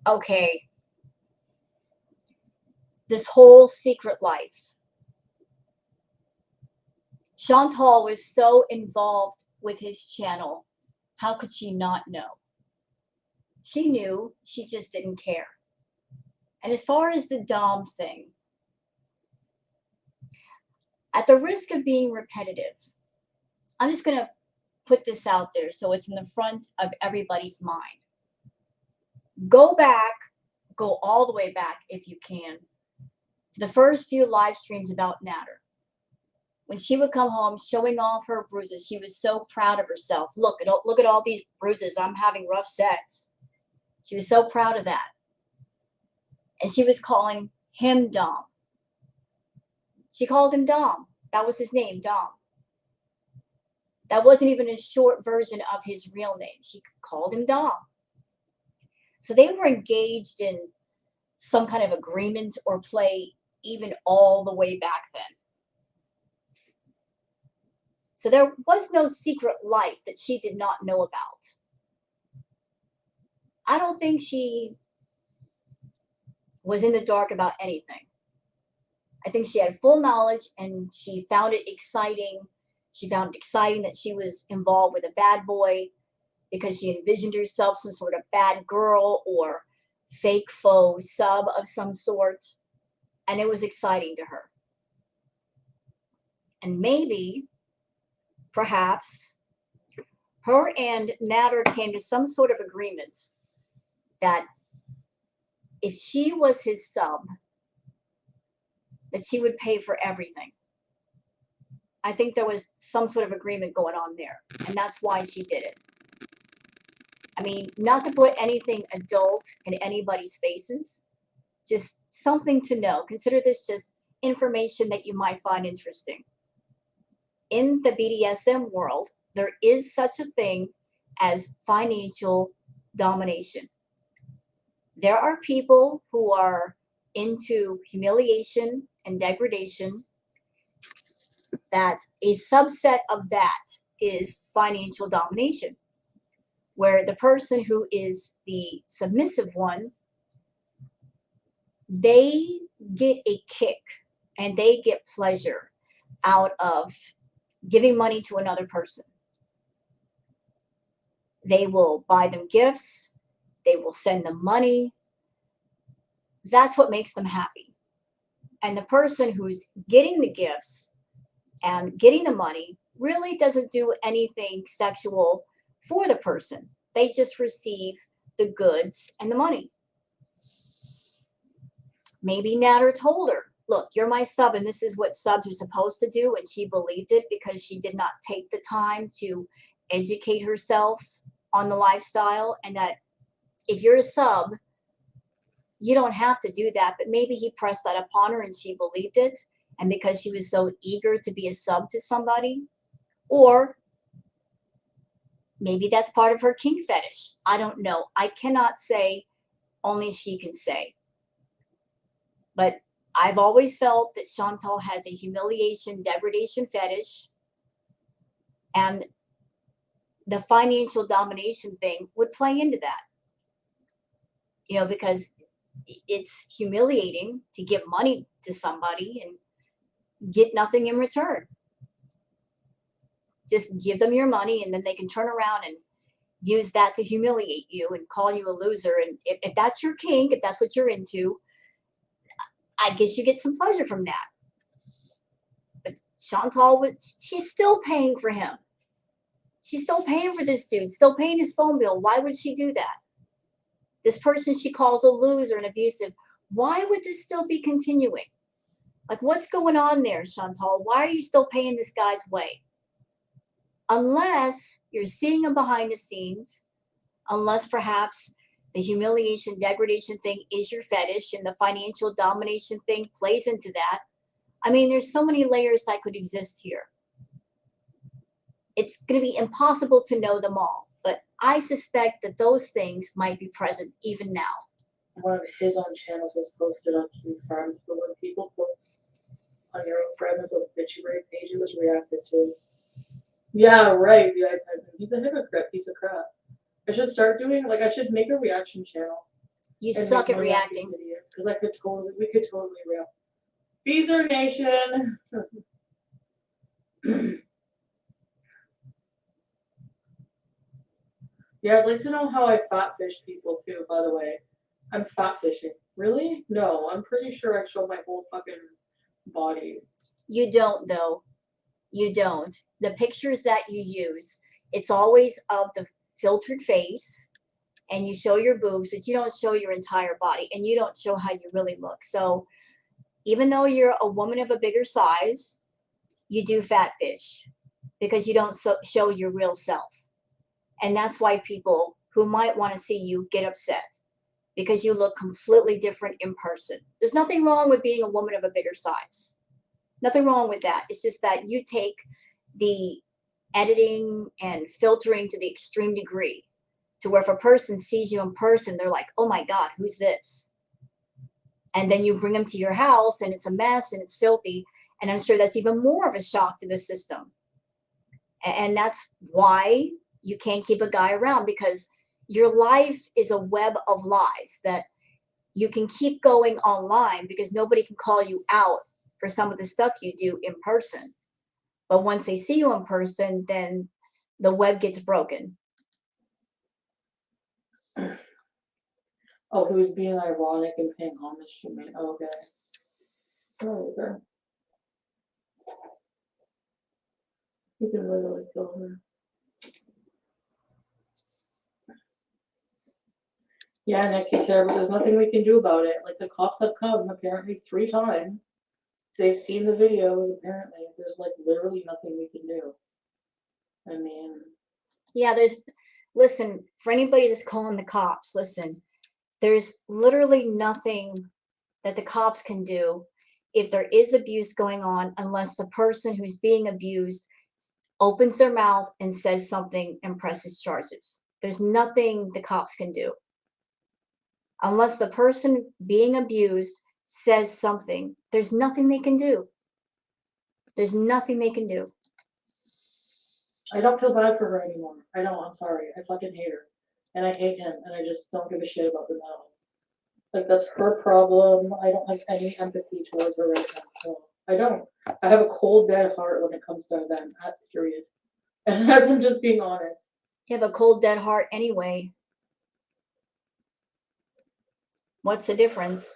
Okay. This whole secret life. Chantal was so involved with his channel. How could she not know? She knew, she just didn't care. And as far as the Dom thing, at the risk of being repetitive, I'm just going to put this out there so it's in the front of everybody's mind. Go back, go all the way back if you can, to the first few live streams about Nader. When she would come home showing off her bruises, she was so proud of herself. Look at all these bruises. I'm having rough sex. She was so proud of that. And she was calling him Dom. She called him Dom. That was his name, Dom. That wasn't even a short version of his real name. She called him Dom. So they were engaged in some kind of agreement or play even all the way back then. So there was no secret life that she did not know about. I don't think she was in the dark about anything. I think she had full knowledge and she found it exciting. She found it exciting that she was involved with a bad boy because she envisioned herself some sort of bad girl or fake faux sub of some sort. And it was exciting to her. And maybe, perhaps, her and Nader came to some sort of agreement that if she was his sub, that she would pay for everything. I think there was some sort of agreement going on there, and that's why she did it. I mean, not to put anything adult in anybody's faces, just something to know. Consider this just information that you might find interesting. In the BDSM world, there is such a thing as financial domination. There are people who are into humiliation and degradation, that a subset of that is financial domination, where the person who is the submissive one, they get a kick and they get pleasure out of giving money to another person. They will buy them gifts, they will send them money. That's what makes them happy. And the person who's getting the gifts and getting the money really doesn't do anything sexual for the person. They just receive the goods and the money. Maybe Nader told her, look, you're my sub and this is what subs are supposed to do. And she believed it because she did not take the time to educate herself on the lifestyle. And that if you're a sub, you don't have to do that. But maybe he pressed that upon her and she believed it. And because she was so eager to be a sub to somebody, or maybe that's part of her kink fetish. I don't know. I cannot say, only she can say. But I've always felt that Chantal has a humiliation, degradation fetish, and the financial domination thing would play into that. You know, because it's humiliating to give money to somebody and get nothing in return. Just give them your money and then they can turn around and use that to humiliate you and call you a loser. And if that's your kink, if that's what you're into, I guess you get some pleasure from that. But Chantal, she's still paying for him. She's still paying for this dude, still paying his phone bill. Why would she do that? This person she calls a loser and abusive. Why would this still be continuing? Like, what's going on there, Chantal? Why are you still paying this guy's way? Unless you're seeing him behind the scenes, unless perhaps the humiliation, degradation thing is your fetish and the financial domination thing plays into that. I mean, there's so many layers that could exist here. it's going to be impossible to know them all. But I suspect that those things might be present even now. One of his own channels was posted on True Friends, but when people post on your own friends on the obituary page, it was reacted to. Yeah, right, the iPad. He's a hypocrite, piece of crap. I should start doing, like, I should make a reaction channel. You And suck make at reacting. videos, because we could totally react. Beezer Nation! Yeah, I'd like to know how I fatfish people too, by the way. I'm fatfishing. Really? No, I'm pretty sure I show my whole fucking body. You don't, though. You don't. The pictures that you use, it's always of the filtered face, and you show your boobs, but you don't show your entire body, and you don't show how you really look. So even though you're a woman of a bigger size, you do fatfish because you don't show your real self. And that's why people who might want to see you get upset because you look completely different in person. There's nothing wrong with being a woman of a bigger size. Nothing wrong with that. It's just that you take the editing and filtering to the extreme degree to where if a person sees you in person, they're like, oh my God, who's this? And then you bring them to your house and it's a mess and it's filthy. And I'm sure that's even more of a shock to the system. And that's why you can't keep a guy around, because your life is a web of lies that you can keep going online because nobody can call you out for some of the stuff you do in person. But once they see you in person, then the web gets broken. Oh, who's being ironic and paying homage to me? Oh, okay. Oh, okay. You can literally kill her. Yeah, Nick, you care, but there's nothing we can do about it. Like, the cops have come apparently 3 times. They've seen the videos, apparently. There's, like, literally nothing we can do. I mean... Yeah, listen, for anybody that's calling the cops, listen, there's literally nothing that the cops can do if there is abuse going on unless the person who's being abused opens their mouth and says something and presses charges. There's nothing the cops can do. Unless the person being abused says something, there's nothing they can do. There's nothing they can do. I don't feel bad for her anymore. I don't, I'm sorry. I fucking hate her. And I hate him, and I just don't give a shit about them at all. Like, that's her problem. I don't have any empathy towards her right now. So I don't. I have a cold, dead heart when it comes to them, period. And as I'm just being honest. You have a cold, dead heart anyway. What's the difference?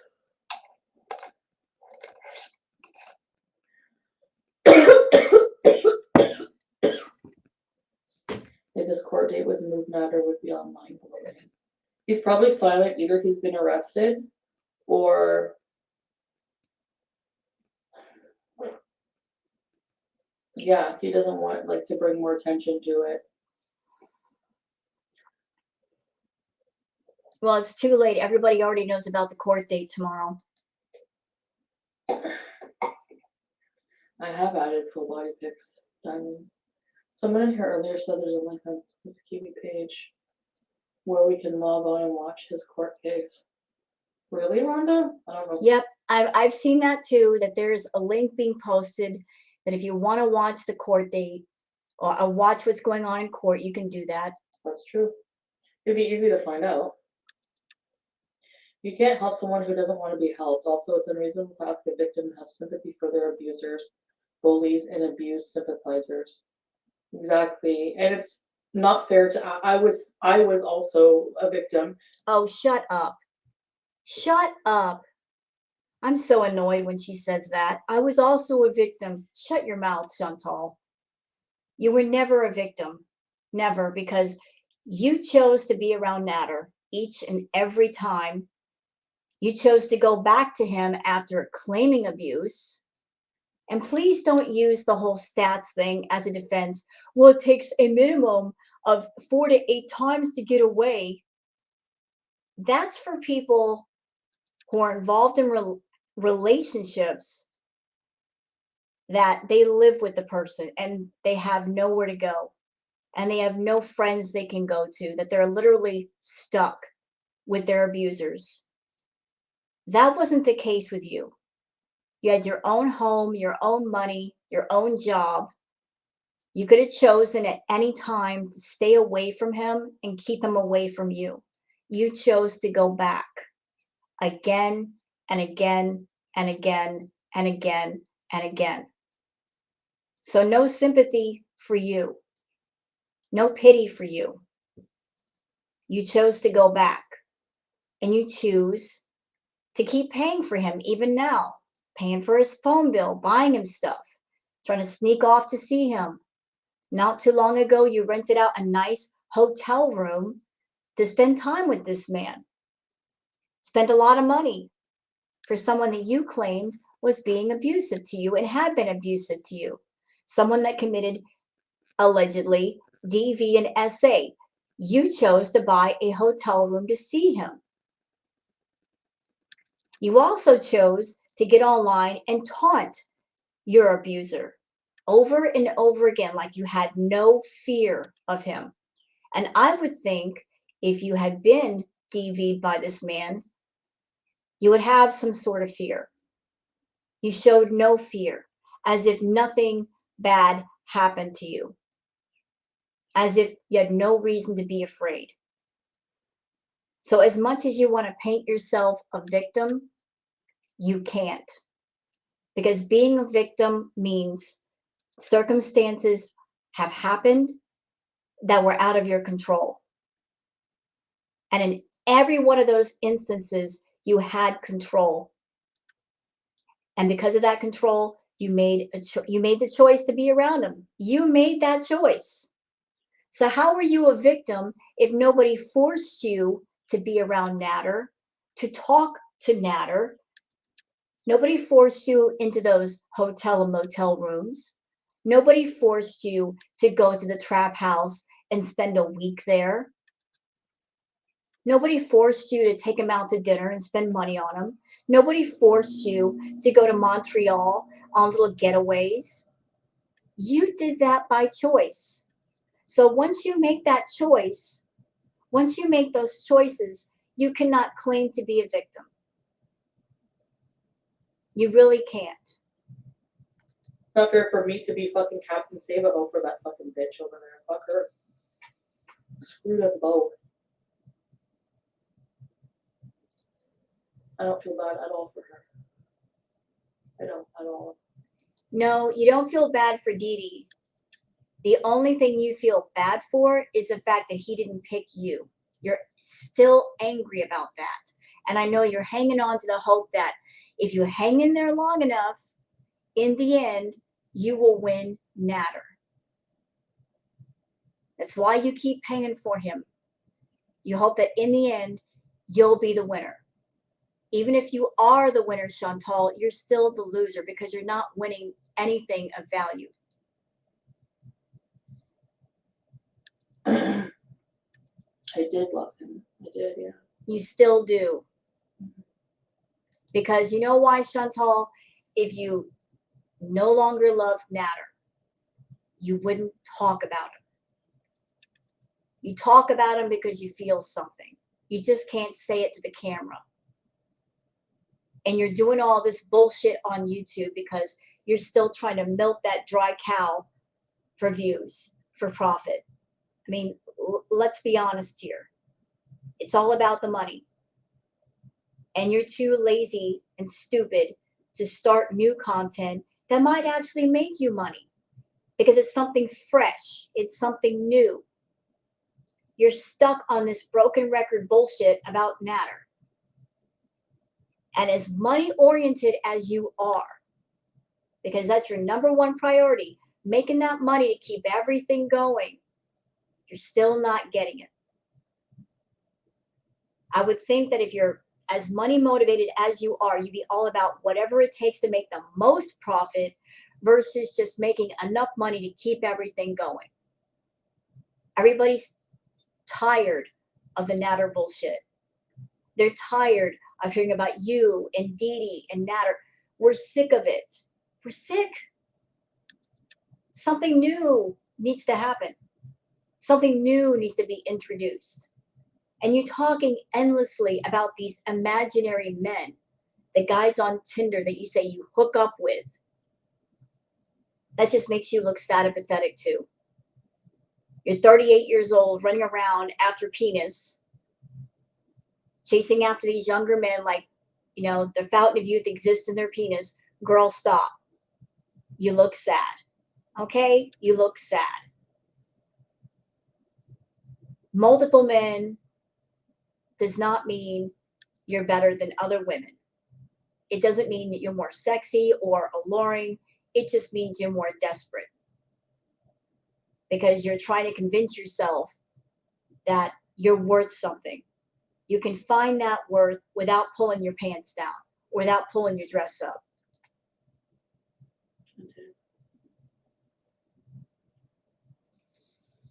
If this court date was moved, Nader would be online voting. He's probably silent. Either he's been arrested or yeah, he doesn't want like to bring more attention to it. Well, it's too late. Everybody already knows about the court date tomorrow. I have added full body pics. Someone in here earlier said there's a link on his Kiwi page where we can log on and watch his court case. Really, Rhonda? I don't know. Yep, I've seen that too, that there's a link being posted that if you want to watch the court date or watch what's going on in court, you can do that. That's true. It'd be easy to find out. You can't help someone who doesn't want to be helped. Also, it's unreasonable to ask a victim to have sympathy for their abusers, bullies, and abuse sympathizers. Exactly. And it's not fair to I was also a victim. Oh, shut up. Shut up. I'm so annoyed when she says that. I was also a victim. Shut your mouth, Chantal. You were never a victim. Never, because you chose to be around Nader each and every time. You chose to go back to him after claiming abuse. And please don't use the whole stats thing as a defense. Well, it takes a minimum of 4 to 8 times to get away. That's for people who are involved in relationships that they live with the person and they have nowhere to go and they have no friends they can go to, that they're literally stuck with their abusers. That wasn't the case with you. You had your own home, your own money, your own job. You could have chosen at any time to stay away from him and keep him away from you. You chose to go back again and again and again and again and again. So no sympathy for you, no pity for you. You chose to go back and you choose to keep paying for him even now, paying for his phone bill, buying him stuff, trying to sneak off to see him. Not too long ago, you rented out a nice hotel room to spend time with this man. Spent a lot of money for someone that you claimed was being abusive to you and had been abusive to you. Someone that committed, allegedly, DV and SA. You chose to buy a hotel room to see him. You also chose to get online and taunt your abuser over and over again, like you had no fear of him. And I would think if you had been DV'd by this man, you would have some sort of fear. You showed no fear, as if nothing bad happened to you, as if you had no reason to be afraid. So as much as you want to paint yourself a victim, you can't. Because being a victim means circumstances have happened that were out of your control. And in every one of those instances, you had control. And because of that control, you made the choice to be around him. You made that choice. So how were you a victim if nobody forced you to be around Nader, to talk to Nader? Nobody forced you into those hotel and motel rooms. Nobody forced you to go to the trap house and spend a week there. Nobody forced you to take him out to dinner and spend money on him. Nobody forced you to go to Montreal on little getaways. You did that by choice. So once you make that choice, once you make those choices, you cannot claim to be a victim. You really can't. Not fair for me to be fucking Captain Save-A-Ho for that fucking bitch over there. Fuck her. Screw them both. I don't feel bad at all for her. I don't at all. No, you don't feel bad for Dee Dee. The only thing you feel bad for is the fact that he didn't pick you. You're still angry about that. And I know you're hanging on to the hope that if you hang in there long enough, in the end, you will win Nader. That's why you keep paying for him. You hope that in the end, you'll be the winner. Even if you are the winner, Chantal, you're still the loser because you're not winning anything of value. I did love him. I did, yeah. You still do. Because you know why, Chantal? If you no longer love Nader, you wouldn't talk about him. You talk about him because you feel something. You just can't say it to the camera. And you're doing all this bullshit on YouTube because you're still trying to milk that dry cow for views, for profit. I mean, let's be honest here. It's all about the money. And you're too lazy and stupid to start new content that might actually make you money because it's something fresh. It's something new. You're stuck on this broken record bullshit about Nader. And as money oriented as you are, because that's your number one priority, making that money to keep everything going, you're still not getting it. I would think that if you're as money motivated as you are, you'd be all about whatever it takes to make the most profit versus just making enough money to keep everything going. Everybody's tired of the Nader bullshit. They're tired of hearing about you and Dee Dee and Nader. We're sick of it. We're sick. Something new needs to happen. Something new needs to be introduced. And you talking endlessly about these imaginary men, the guys on Tinder that you say you hook up with. That just makes you look sad and pathetic too. You're 38 years old, running around after penis, chasing after these younger men like, you know, the fountain of youth exists in their penis. Girl, stop. You look sad. Okay? You look sad. Multiple men does not mean you're better than other women. It doesn't mean that you're more sexy or alluring. It just means you're more desperate because you're trying to convince yourself that you're worth something. You can find that worth without pulling your pants down, without pulling your dress up.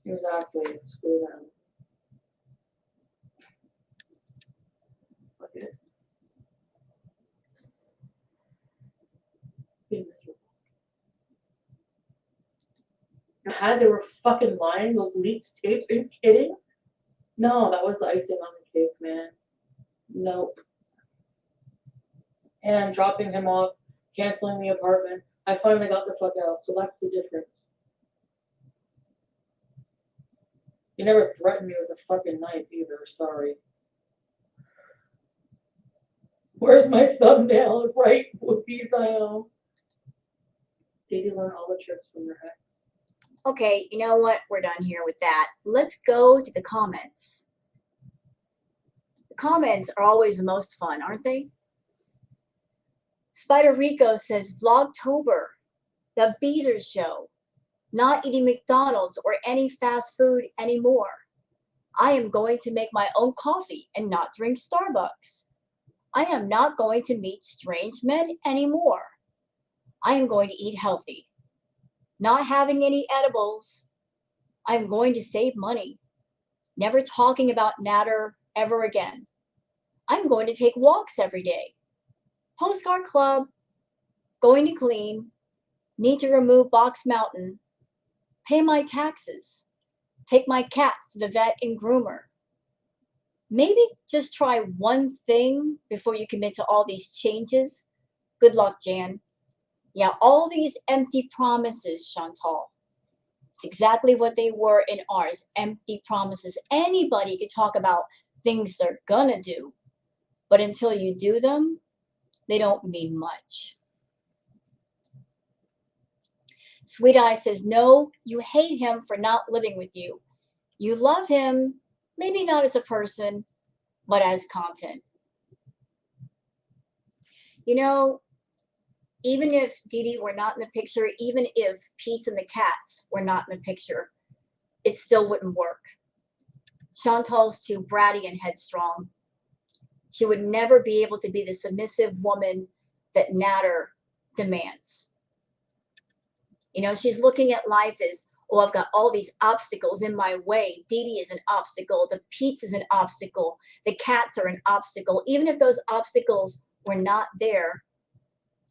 Exactly. Screw them. Fuck it. Be miserable. They were fucking lying. Those leaked tapes. Are you kidding? No, that was the icing on the cake, man. Nope. And dropping him off, canceling the apartment. I finally got the fuck out, so that's the difference. You never threatened me with a fucking knife either, sorry. Where's my thumbnail? Right with these I own. Did you learn all the tricks from your ex? Okay, you know what? We're done here with that. Let's go to the comments. The comments are always the most fun, aren't they? Spider Rico says, Vlogtober, the Beezer Show, not eating McDonald's or any fast food anymore. I am going to make my own coffee and not drink Starbucks. I am not going to meet strange men anymore. I am going to eat healthy. Not having any edibles. I am going to save money. Never talking about Nader ever again. I'm going to take walks every day. Postcard Club. Going to clean. Need to remove Box Mountain. Pay my taxes. Take my cat to the vet and groomer. Maybe just try one thing before you commit to all these changes. Good luck, Jan. Yeah, all these empty promises, Chantal. It's exactly what they were in ours, empty promises. Anybody could talk about things they're gonna do, but until you do them, they don't mean much. Sweet Eye says, no, you hate him for not living with you. You love him, maybe not as a person, but as content. You know, even if Dee Dee were not in the picture, even if Pete's and the cats were not in the picture, it still wouldn't work. Chantal's too bratty and headstrong. She would never be able to be the submissive woman that Nader demands. You know, she's looking at life as, oh, I've got all these obstacles in my way. Dee Dee is an obstacle. The Pete's is an obstacle. The cats are an obstacle. Even if those obstacles were not there,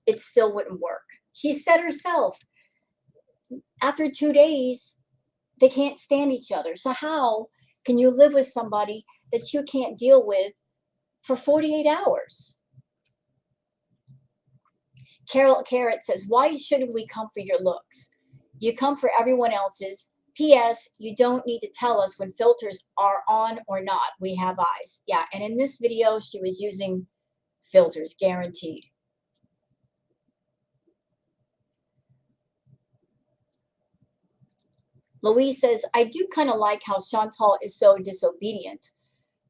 it still wouldn't work. She said herself, after 2 days, they can't stand each other. So how can you live with somebody that you can't deal with for 48 hours? Carol Carrot says, why shouldn't we come for your looks? You come for everyone else's. P.S. You don't need to tell us when filters are on or not. We have eyes. Yeah, and in this video, she was using filters, guaranteed. Louise says, I do kind of like how Chantal is so disobedient,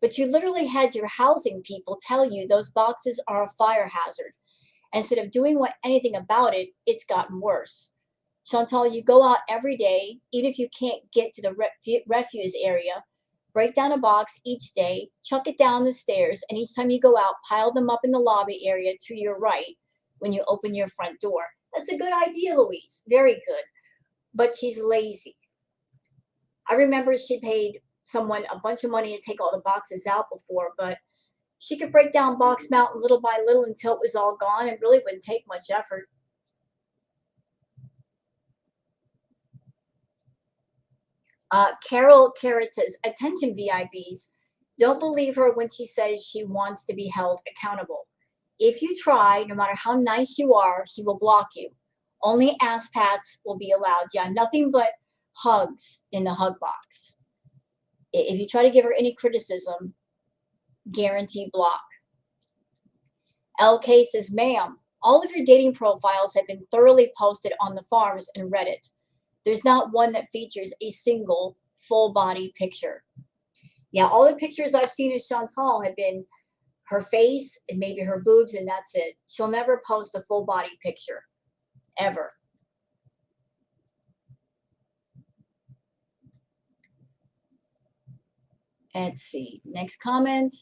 but you literally had your housing people tell you those boxes are a fire hazard. Instead of doing anything about it, it's gotten worse. Chantal, you go out every day, even if you can't get to the refuse area, break down a box each day, chuck it down the stairs, and each time you go out, pile them up in the lobby area to your right when you open your front door. That's a good idea, Louise. Very good. But she's lazy. I remember she paid someone a bunch of money to take all the boxes out before, but she could break down Box Mountain little by little until it was all gone. It really wouldn't take much effort. Carol Carrot says, attention VIPs, don't believe her when she says she wants to be held accountable. If you try, no matter how nice you are, she will block you. Only ass pats will be allowed. Yeah, nothing but hugs in the hug box. If you try to give her any criticism, guarantee block. LK says, ma'am, all of your dating profiles have been thoroughly posted on the forums and Reddit. There's not one that features a single full body picture. Yeah, all the pictures I've seen of Chantal have been her face and maybe her boobs, and that's it. She'll never post a full body picture, ever. Let's see. Next comment.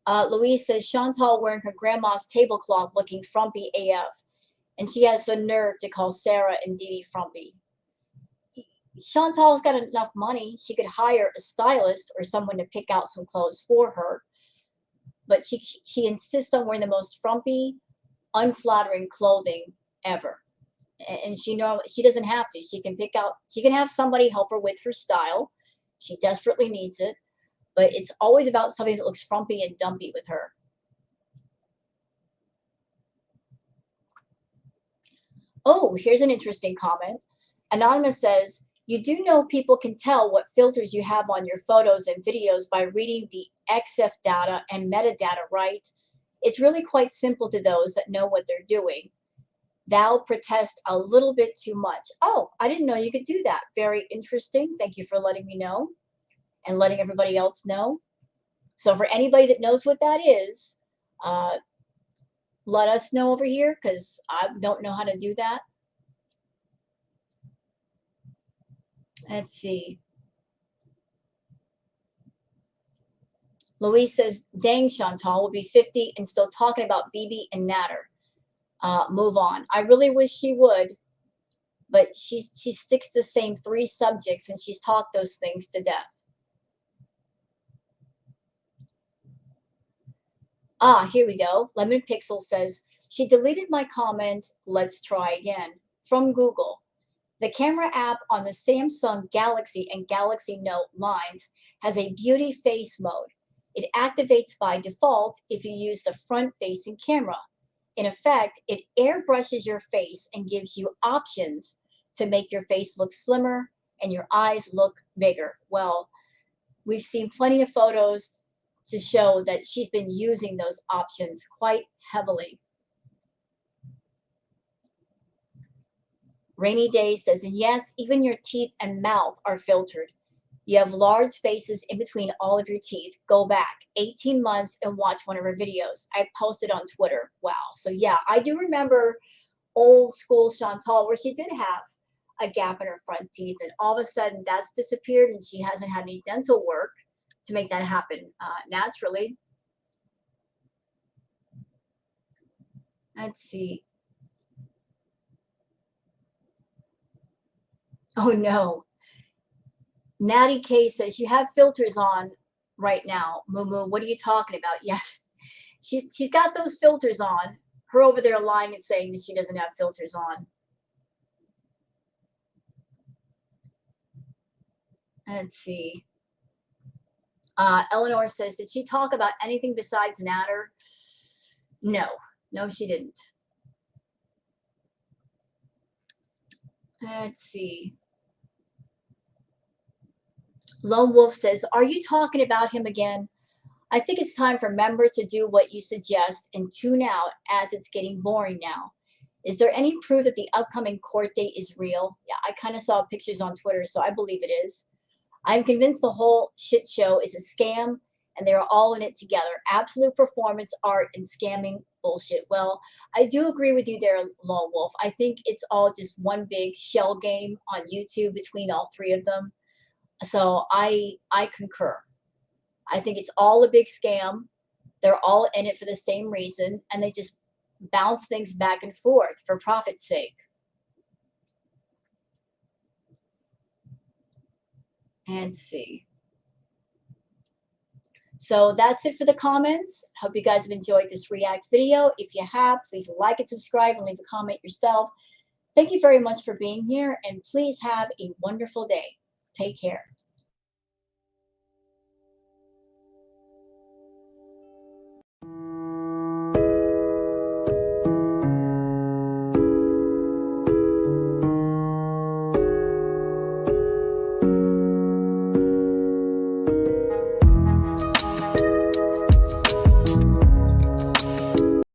Louise says, Chantal wearing her grandma's tablecloth looking frumpy AF. And she has the nerve to call Sarah and Dee Dee frumpy. Chantal's got enough money. She could hire a stylist or someone to pick out some clothes for her. But she insists on wearing the most frumpy, unflattering clothing ever. And she doesn't have to. She can have somebody help her with her style. She desperately needs it. But it's always about something that looks frumpy and dumpy with her. Oh, here's an interesting comment. Anonymous says, you do know people can tell what filters you have on your photos and videos by reading the EXIF data and metadata, right? It's really quite simple to those that know what they're doing. Thou protest a little bit too much. Oh, I didn't know you could do that. Very interesting. Thank you for letting me know and letting everybody else know. So for anybody that knows what that is, let us know over here because I don't know how to do that. Let's see. Louise says, dang, Chantal will be 50 and still talking about BB and Nader. Move on. I really wish she would, but she sticks to the same 3 subjects and she's talked those things to death. Here we go. Lemon Pixel says, she deleted my comment, let's try again, from Google. The camera app on the Samsung Galaxy and Galaxy Note lines has a beauty face mode. It activates by default if you use the front-facing camera. In effect, it airbrushes your face and gives you options to make your face look slimmer and your eyes look bigger. Well, we've seen plenty of photos to show that she's been using those options quite heavily. Rainy Day says, and yes, even your teeth and mouth are filtered. You have large spaces in between all of your teeth. Go back 18 months and watch one of her videos. I posted on Twitter. Wow. So yeah, I do remember old school Chantal where she did have a gap in her front teeth and all of a sudden that's disappeared and she hasn't had any dental work to make that happen naturally. Let's see. Oh no. Natty K says, you have filters on right now. Moo, what are you talking about? Yes, she's got those filters on. Her over there lying and saying that she doesn't have filters on. Let's see. Eleanor says, did she talk about anything besides Nader? No, she didn't. Let's see. Lone Wolf says, are you talking about him again? I think it's time for members to do what you suggest and tune out as it's getting boring now. Is there any proof that the upcoming court date is real? Yeah, I kind of saw pictures on Twitter, so I believe it is. I'm convinced the whole shit show is a scam and they're all in it together. Absolute performance art and scamming bullshit. Well, I do agree with you there, Lone Wolf. I think it's all just one big shell game on YouTube between all 3 of them. So I concur. I think it's all a big scam. They're all in it for the same reason, and they just bounce things back and forth for profit's sake. And see. So that's it for the comments. Hope you guys have enjoyed this React video. If you have, please like and subscribe and leave a comment yourself. Thank you very much for being here, and please have a wonderful day. Take care.